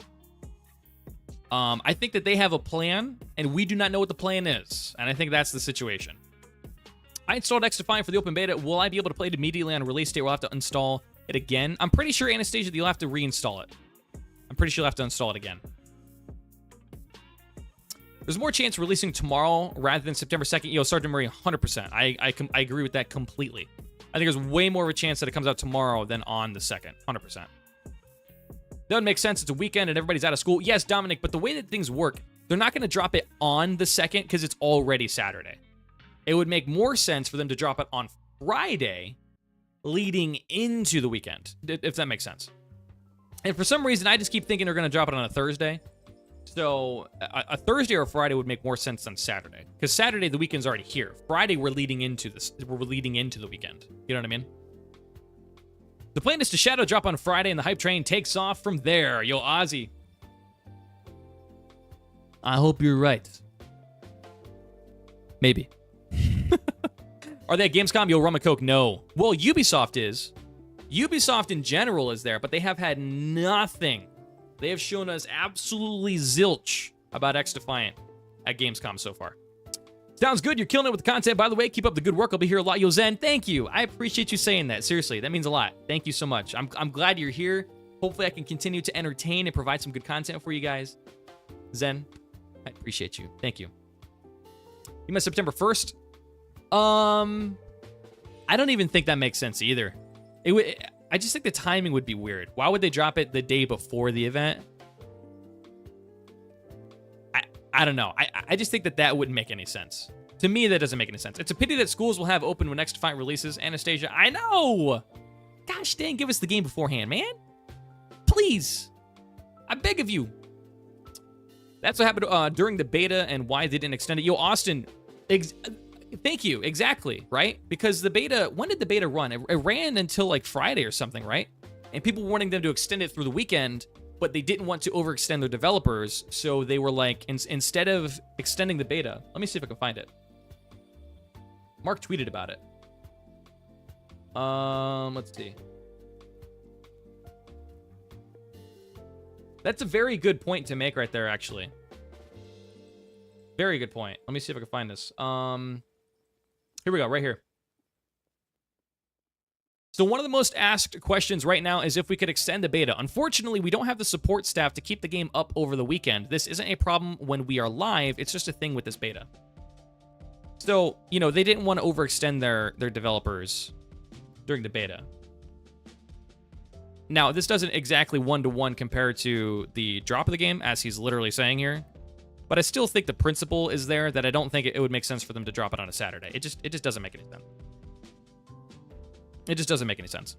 Speaker 1: I think that they have a plan, and we do not know what the plan is. And I think that's the situation. I installed XDefiant for the open beta. Will I be able to play it immediately on release date? We'll have to install it again. I'm pretty sure, Anastasia, that you'll have to reinstall it. I'm pretty sure you'll have to install it again. There's more chance of releasing tomorrow rather than September 2nd. Yo, Sergeant Murray, 100%. I agree with that completely. I think there's way more of a chance that it comes out tomorrow than on the 2nd. 100%. That would make sense. It's a weekend and everybody's out of school. Yes, Dominic, but the way that things work, they're not going to drop it on the 2nd because it's already Saturday. It would make more sense for them to drop it on Friday leading into the weekend, if that makes sense. And for some reason, I just keep thinking they're going to drop it on a Thursday. So a Thursday or a Friday would make more sense than Saturday. Because Saturday, the weekend's already here. Friday, we're leading into this. We're leading into the weekend. You know what I mean? The plan is to shadow drop on Friday, and the hype train takes off from there. Yo, Ozzy. I hope you're right. Maybe. Are they at Gamescom? Yo, Rum and Coke? No. Well, Ubisoft is. Ubisoft in general is there, but they have had nothing. They have shown us absolutely zilch about XDefiant at Gamescom so far. Sounds good. You're killing it with the content. By the way, keep up the good work. I'll be here a lot. Yo, Zen, thank you. I appreciate you saying that. Seriously, that means a lot. Thank you so much. I'm glad you're here. Hopefully, I can continue to entertain and provide some good content for you guys. Zen, I appreciate you. Thank you. You meant September 1st? I don't even think that makes sense either. I just think the timing would be weird. Why would they drop it the day before the event? I don't know. I just think that wouldn't make any sense. To me, that doesn't make any sense. It's a pity that schools will have open when XDefiant releases. Anastasia, I know! Gosh dang, give us the game beforehand, man. Please. I beg of you. That's what happened during the beta and why they didn't extend it. Yo, Austin, thank you. Exactly, right? Because the beta, when did the beta run? It ran until like Friday or something, right? And people were wanting them to extend it through the weekend, but they didn't want to overextend their developers, so they were like, instead of extending the beta, let me see if I can find it. Mark tweeted about it. Let's see. That's a very good point to make right there, actually. Very good point. Let me see if I can find this. Here we go, right here. So one of the most asked questions right now is if we could extend the beta. Unfortunately, we don't have the support staff to keep the game up over the weekend. This isn't a problem when we are live. It's just a thing with this beta. So, you know, they didn't want to overextend their developers during the beta. Now, this doesn't exactly one-to-one compare to the drop of the game, as he's literally saying here. But I still think the principle is there that I don't think it would make sense for them to drop it on a Saturday. It just doesn't make any sense. It just doesn't make any sense.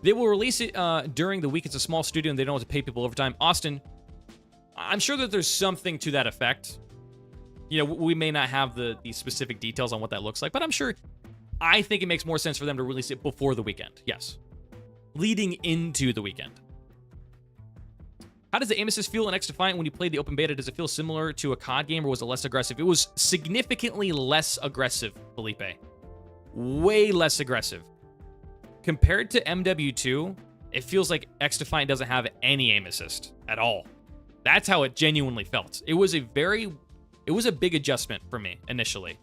Speaker 1: They will release it during the week. It's a small studio and they don't have to pay people overtime. Austin, I'm sure that there's something to that effect. You know, we may not have the specific details on what that looks like, but I'm sure. I think it makes more sense for them to release it before the weekend. Yes. Leading into the weekend. How does the aim assist feel in XDefiant when you played the open beta? Does it feel similar to a COD game, or was it less aggressive? It was significantly less aggressive, Felipe. Way less aggressive. Compared to MW2, it feels like XDefiant doesn't have any aim assist at all. That's how it genuinely felt. It was a big adjustment for me initially.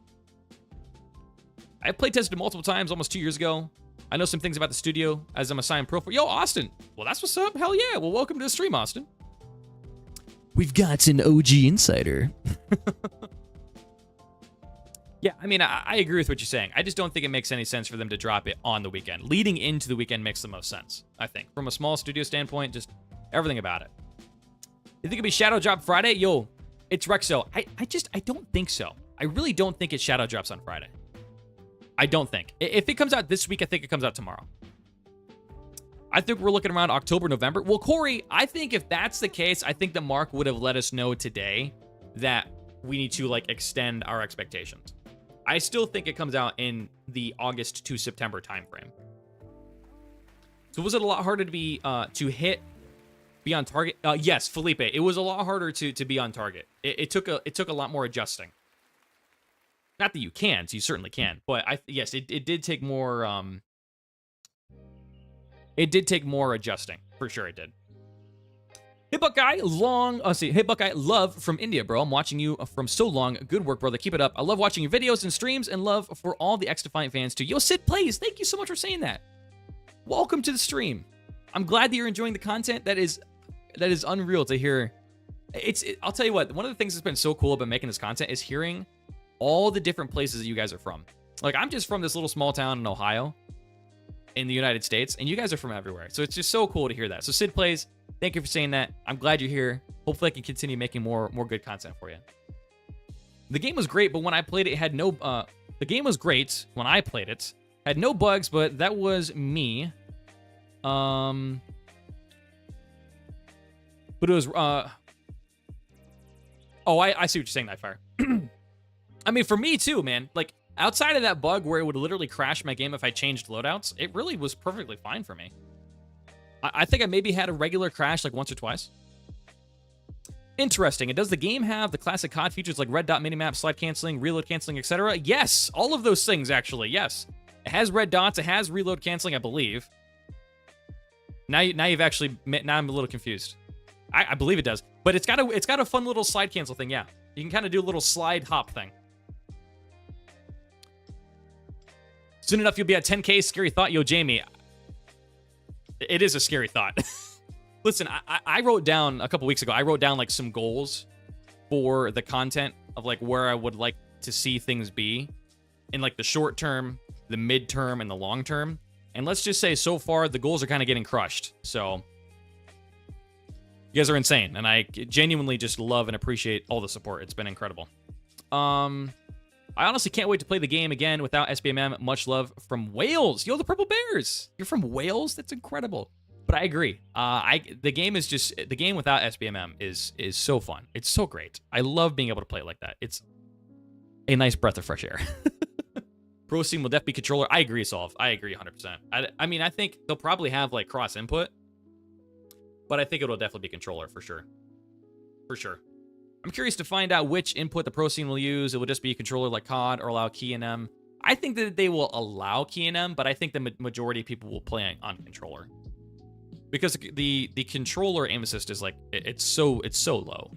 Speaker 1: I play tested multiple times almost 2 years ago. I know some things about the studio as I'm assigned pro for. Yo, Austin. Well, that's what's up. Hell yeah. Well, welcome to the stream, Austin. We've got an OG insider. Yeah, I mean, I agree with what you're saying. I just don't think it makes any sense for them to drop it on the weekend. Leading into the weekend makes the most sense, I think. From a small studio standpoint, just everything about it. You think it'd be Shadow Drop Friday? Yo, it's Rexo. I don't think so. I really don't think it Shadow Drops on Friday. I don't think. If it comes out this week, I think it comes out tomorrow. I think we're looking around October, November. Well, Corey, I think if that's the case, I think that Mark would have let us know today that we need to, like, extend our expectations. I still think it comes out in the August to September timeframe. So was it a lot harder to be be on target? Yes, Felipe, it was a lot harder to be on target. It took a lot more adjusting. Not that you can't, you certainly can, but yes, it did take more. It did take more adjusting, for sure. It did. Hey Buckeye, hey Buckeye, love from India, bro. I'm watching you from so long. Good work, brother. Keep it up. I love watching your videos and streams, and love for all the XDefiant fans too. Yo, Sid Plays, thank you so much for saying that. Welcome to the stream. I'm glad that you're enjoying the content. That is unreal to hear. I'll tell you what. One of the things that's been so cool about making this content is hearing all the different places that you guys are from. Like, I'm just from this little small town in Ohio, in the United States, and you guys are from everywhere. So it's just so cool to hear that. So Sid Plays, thank you for saying that. I'm glad you're here. Hopefully I can continue making more good content for you. The game was great, but when I played it, it had no... the game was great when I played it. Had no bugs, but that was me. But it was... Oh, I see what you're saying, Nightfire. I mean, for me too, man. Like, outside of that bug where it would literally crash my game if I changed loadouts, it really was perfectly fine for me. I think I maybe had a regular crash like once or twice. Interesting. And does the game have the classic COD features like red dot minimap, slide canceling, reload canceling, etc.? Yes, all of those things actually. Yes, it has red dots. It has reload canceling, I believe. Now you've actually. Now I'm a little confused. I believe it does, but it's got a fun little slide cancel thing. Yeah, you can kind of do a little slide hop thing. Soon enough, you'll be at 10K. Scary thought, yo, Jamie. It is a scary thought. Listen, I wrote down a couple weeks ago, I wrote down like some goals for the content of like where I would like to see things be in like the short term, the mid term, and the long term. And let's just say so far the goals are kind of getting crushed. So you guys are insane. And I genuinely just love and appreciate all the support. It's been incredible. I honestly can't wait to play the game again without SBMM. Much love from Wales. Yo, the Purple Bears. You're from Wales? That's incredible. But I agree. The game without SBMM is so fun. It's so great. I love being able to play it like that. It's a nice breath of fresh air. Pro Scene will definitely be controller. I agree, Solve. I agree 100%. I mean, I think they'll probably have like cross input, but I think it'll definitely be controller for sure. For sure. I'm curious to find out which input the Pro Scene will use. It will just be a controller like COD or allow key and M. I think that they will allow key and M, but I think the majority of people will play on controller. Because the controller aim assist is like, it's so low.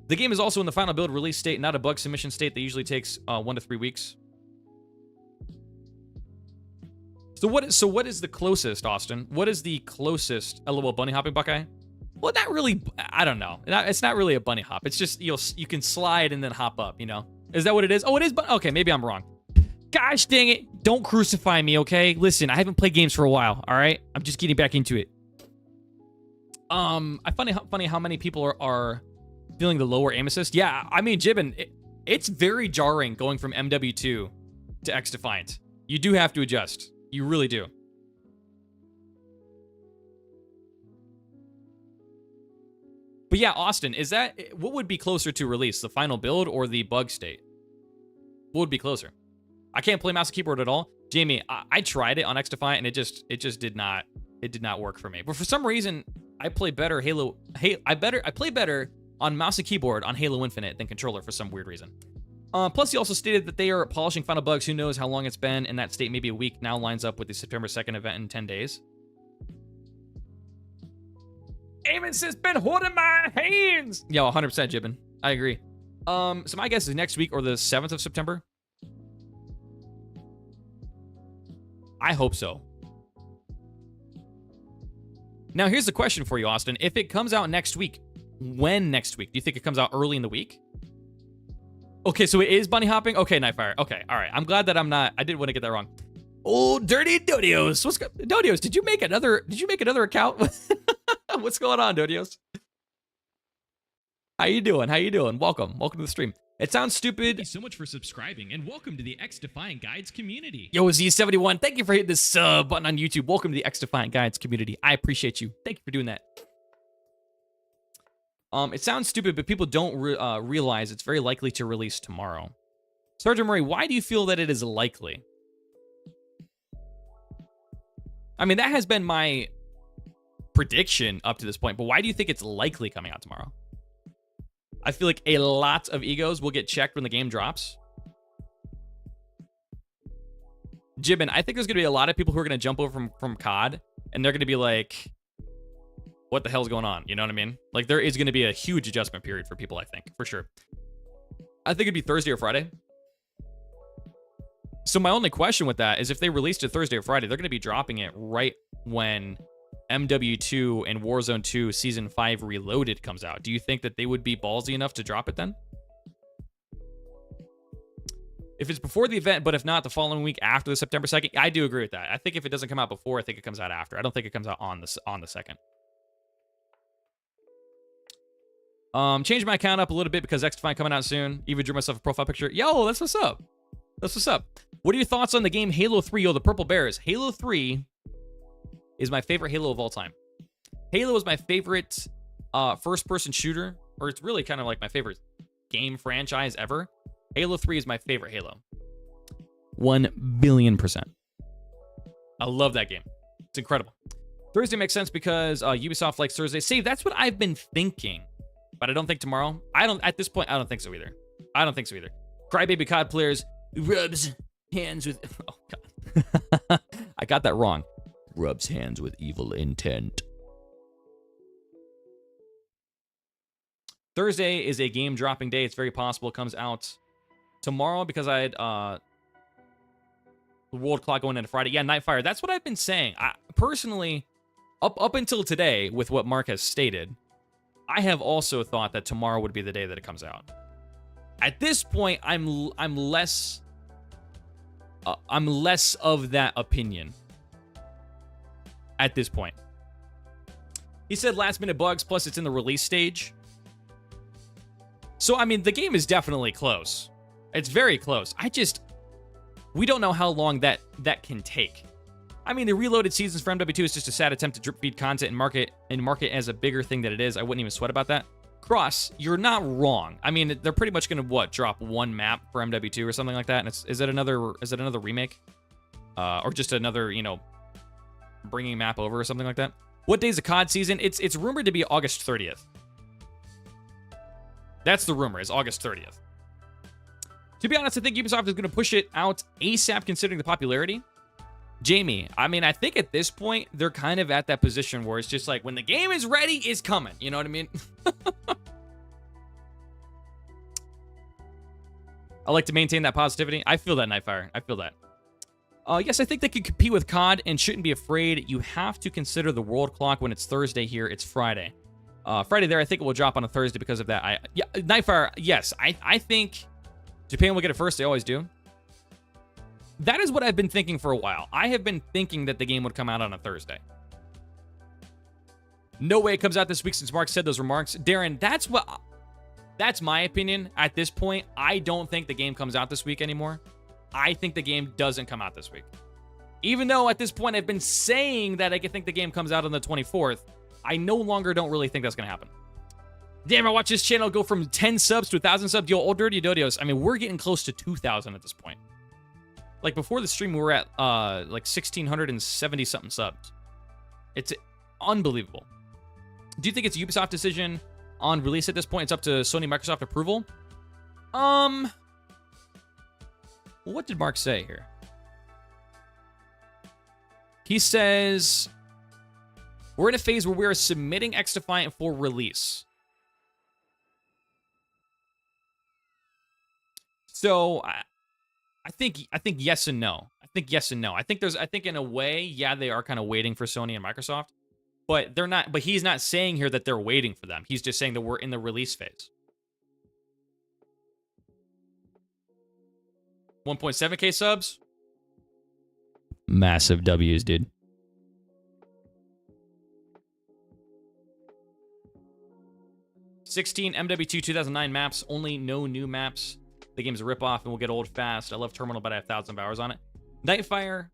Speaker 1: The game is also in the final build release state, not a bug submission state that usually takes 1 to 3 weeks. So what is the closest, Austin? What is the closest LOL bunny hopping, Buckeye? Well, not really. I don't know. It's not really a bunny hop. It's just you can slide and then hop up. You know? Is that what it is? Oh, it is. But okay, maybe I'm wrong. Gosh dang it! Don't crucify me, okay? Listen, I haven't played games for a while. All right, I'm just getting back into it. I funny how many people are feeling the lower aim assist. Yeah, I mean, Jibbin, it's very jarring going from MW2 to XDefiant. You do have to adjust. You really do. But yeah, Austin, what would be closer to release, the final build or the bug state? What would be closer? I can't play mouse and keyboard at all. Jamie, I tried it on XDefiant and it just did not work for me. But for some reason, I play better I play better on mouse and keyboard on Halo Infinite than controller for some weird reason. Plus, he also stated that they are polishing final bugs. Who knows how long it's been in that state? Maybe a week now lines up with the September 2nd event in 10 days. Amos has been holding my hands. Yo, 100% Jibbin. I agree. So my guess is next week or the 7th of September. I hope so. Now, here's the question for you, Austin. If it comes out next week, when next week? Do you think it comes out early in the week? Okay, so it is bunny hopping? Okay, Nightfire. Okay, all right. I'm glad that I didn't want to get that wrong. Oh, Dirty Dodios. Dodios, did you make another account? What's going on, Dodios? How you doing? Welcome to the stream. It sounds stupid.
Speaker 2: Thank you so much for subscribing, and welcome to the XDefiant Guides community.
Speaker 1: Yo, Z71, thank you for hitting this sub button on YouTube. Welcome to the XDefiant Guides community. I appreciate you. Thank you for doing that. It sounds stupid, but people don't realize it's very likely to release tomorrow. Sergeant Murray, why do you feel that it is likely? I mean, that has been my prediction up to this point, but why do you think it's likely coming out tomorrow? I feel like a lot of egos will get checked when the game drops. Jibbin, I think there's going to be a lot of people who are going to jump over from COD, and they're going to be like, what the hell's going on? You know what I mean? Like, there is going to be a huge adjustment period for people, I think, for sure. I think it'd be Thursday or Friday. So my only question with that is if they released it Thursday or Friday, they're going to be dropping it right when MW2 and Warzone 2 Season 5 Reloaded comes out. Do you think that they would be ballsy enough to drop it then? If it's before the event, but if not, the following week after the September 2nd, I do agree with that. I think if it doesn't come out before, I think it comes out after. I don't think it comes out on the 2nd. Change my account up a little bit because XDefiant coming out soon. Even drew myself a profile picture. Yo, that's what's up. That's what's up. What are your thoughts on the game Halo 3? Yo, the Purple Bears. Halo 3 is my favorite Halo of all time. Halo is my favorite first-person shooter, or it's really kind of like my favorite game franchise ever. Halo 3 is my favorite Halo. 1,000,000,000%. I love that game. It's incredible. Thursday makes sense because Ubisoft likes Thursday. See, that's what I've been thinking, but I don't think tomorrow. At this point, I don't think so either. Crybaby COD players rubs hands with... Oh, God. I got that wrong. Rubs hands with evil intent. Thursday is a game dropping day. It's very possible it comes out tomorrow because I had the world clock going into Friday. Yeah, Nightfire. That's what I've been saying. I personally, up until today, with what Mark has stated, I have also thought that tomorrow would be the day that it comes out. At this point, I'm less of that opinion. At this point, he said last minute bugs. Plus, it's in the release stage. So I mean, the game is definitely close. It's very close. We don't know how long that can take. I mean, the reloaded seasons for MW2 is just a sad attempt to drip feed content and market as a bigger thing that it is. I wouldn't even sweat about that. Cross, you're not wrong. I mean, they're pretty much gonna drop one map for MW2 or something like that. And is it another remake, or just another bringing map over or something like that? What day is the COD season? It's rumored to be August 30th. That's the rumor, is August 30th. To be honest, I think Ubisoft is going to push it out ASAP considering the popularity. Jamie, I mean, I think at this point, they're kind of at that position where it's just like, when the game is ready, it's coming. You know what I mean? I like to maintain that positivity. I feel that, Nightfire. I feel that. Yes, I think they could compete with COD and shouldn't be afraid. You have to consider the world clock. When it's Thursday here, it's Friday. Friday there, I think it will drop on a Thursday because of that. Yeah, Nightfire, yes. I think Japan will get it first. They always do. That is what I've been thinking for a while. I have been thinking that the game would come out on a Thursday. No way it comes out this week since Mark said those remarks. Darren, that's my opinion at this point. I don't think the game comes out this week anymore. I think the game doesn't come out this week. Even though at this point I've been saying that I think the game comes out on the 24th, I no longer don't really think that's going to happen. Damn, I watched this channel go from 10 subs to 1,000 subs. Yo, old dirty dodios. I mean, we're getting close to 2,000 at this point. Like, before the stream, we were at, like, 1,670-something subs. It's unbelievable. Do you think it's a Ubisoft decision on release at this point? It's up to Sony Microsoft approval? What did Mark say here? He says, we're in a phase where we are submitting XDefiant for release. So I think yes and no. I think yes and no. I think in a way, yeah, they are kind of waiting for Sony and Microsoft, but they're not. But he's not saying here that they're waiting for them. He's just saying that we're in the release phase. 1.7K subs. Massive W's, dude. $16 MW2 2009 maps. Only no new maps. The game's a ripoff and will get old fast. I love Terminal, but I have thousands of hours on it. Nightfire.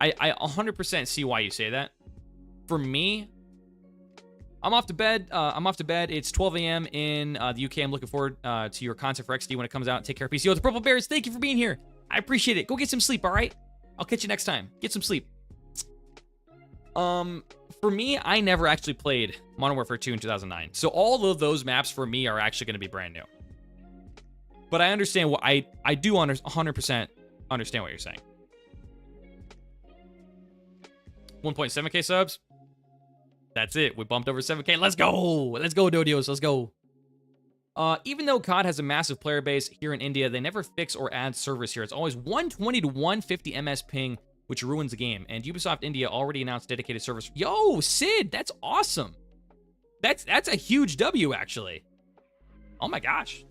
Speaker 1: I 100% see why you say that. For me, I'm off to bed. It's 12 a.m. in the UK. I'm looking forward to your content for XD when it comes out. Take care, peace. Yo, the Purple Bears, thank you for being here. I appreciate it. Go get some sleep, all right? I'll catch you next time. Get some sleep. For me, I never actually played Modern Warfare 2 in 2009. So all of those maps for me are actually going to be brand new. But I understand what I do 100% understand what you're saying. 1.7K subs. That's it. We bumped over 7K. Let's go. Let's go, Dodios. Let's go. Even though COD has a massive player base here in India, they never fix or add servers here. It's always 120 to 150 ms ping, which ruins the game. And Ubisoft India already announced dedicated servers. Yo, Sid, that's awesome. That's a huge W, actually. Oh my gosh.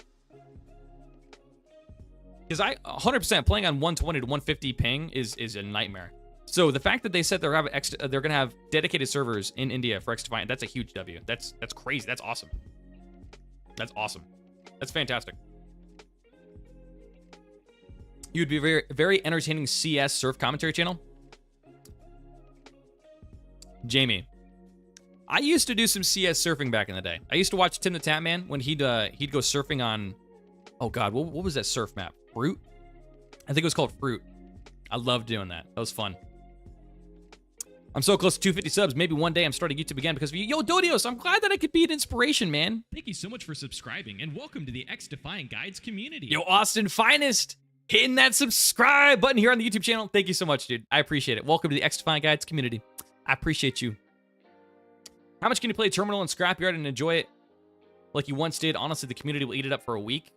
Speaker 1: Because I 100% playing on 120 to 150 ping is a nightmare. So the fact that they said they're gonna have dedicated servers in India for XDefiant, that's a huge W. That's crazy. That's awesome. That's awesome. That's fantastic. You would be a very, very entertaining CS surf commentary channel. Jamie, I used to do some CS surfing back in the day. I used to watch Tim the Tap Man when he'd go surfing on, oh god, what was that surf map? Fruit? I think it was called Fruit. I loved doing that. That was fun. I'm so close to 250 subs. Maybe one day I'm starting YouTube again because of you. Yo, Dodios, I'm glad that I could be an inspiration, man.
Speaker 2: Thank you so much for subscribing, and welcome to the XDefiant Guides community.
Speaker 1: Yo, Austin Finest, hitting that subscribe button here on the YouTube channel. Thank you so much, dude. I appreciate it. Welcome to the XDefiant Guides community. I appreciate you. How much can you play Terminal and Scrapyard and enjoy it like you once did? Honestly, the community will eat it up for a week.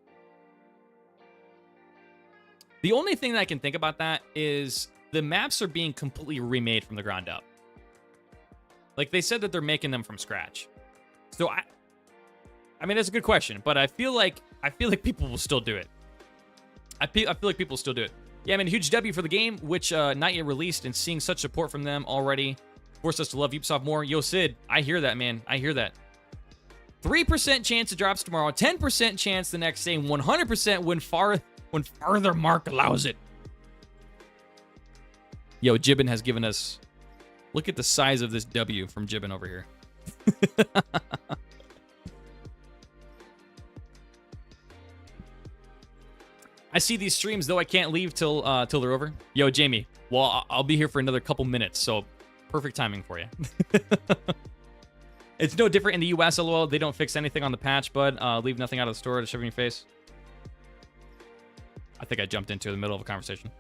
Speaker 1: The only thing that I can think about that is the maps are being completely remade from the ground up. Like, they said that they're making them from scratch. So, I mean, that's a good question, but I feel like people will still do it. I feel like people will still do it. Yeah, I mean, huge W for the game, which not yet released, and seeing such support from them already forced us to love Ubisoft more. Yo, Sid, I hear that, man. I hear that. 3% chance it drops tomorrow, 10% chance the next day, 100% when farther Mark allows it. Yo, Jibbin has given us... Look at the size of this W from Jibbin over here. I see these streams, though I can't leave till they're over. Yo, Jamie. Well, I'll be here for another couple minutes, so perfect timing for you. It's no different in the US, lol. They don't fix anything on the patch, bud. Leave nothing out of the store to shove in your face. I think I jumped into the middle of a conversation.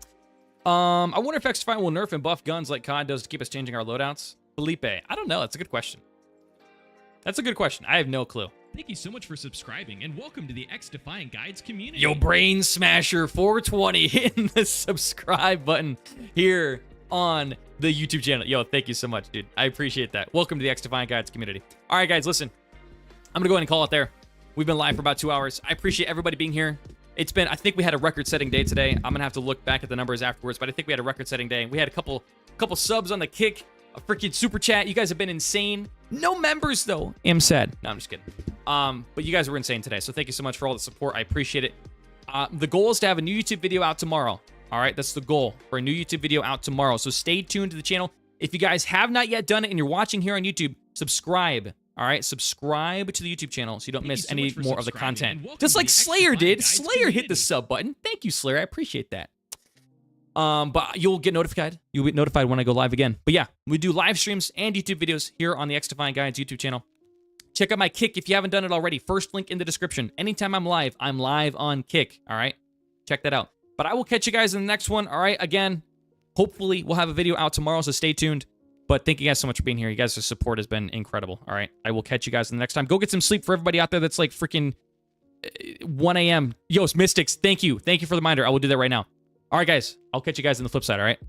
Speaker 1: I wonder if XDefiant will nerf and buff guns like COD does to keep us changing our loadouts. Felipe, I don't know. That's a good question. That's a good question. I have no clue.
Speaker 2: Thank you so much for subscribing, and welcome to the XDefiant Guides community.
Speaker 1: Yo, Brain Smasher 420 hitting the subscribe button here on the YouTube channel. Yo, thank you so much, dude. I appreciate that. Welcome to the XDefiant Guides community. All right, guys, listen. I'm going to go ahead and call it there. We've been live for about 2 hours. I appreciate everybody being here. It's been, I think we had a record-setting day today. I'm going to have to look back at the numbers afterwards, but I think we had a record-setting day. We had a couple subs on the kick, a freaking super chat. You guys have been insane. No members, though. I'm sad. No, I'm just kidding. But you guys were insane today, so thank you so much for all the support. I appreciate it. The goal is to have a new YouTube video out tomorrow. All right, that's the goal, for a new YouTube video out tomorrow. So stay tuned to the channel. If you guys have not yet done it and you're watching here on YouTube, subscribe. All right, subscribe to the YouTube channel so you don't miss any more of the content. Just like Slayer did. Slayer hit the sub button. Thank you, Slayer. I appreciate that. But you'll get notified. You'll be notified when I go live again. But yeah, we do live streams and YouTube videos here on the XDefiant Guides YouTube channel. Check out my Kick if you haven't done it already. First link in the description. Anytime I'm live on Kick. All right, check that out. But I will catch you guys in the next one. All right, again, hopefully we'll have a video out tomorrow, so stay tuned. But thank you guys so much for being here. You guys' support has been incredible. All right, I will catch you guys in the next time. Go get some sleep for everybody out there that's like freaking 1 a.m. Yo, Mystics, thank you. Thank you for the reminder. I will do that right now. All right, guys, I'll catch you guys on the flip side, all right?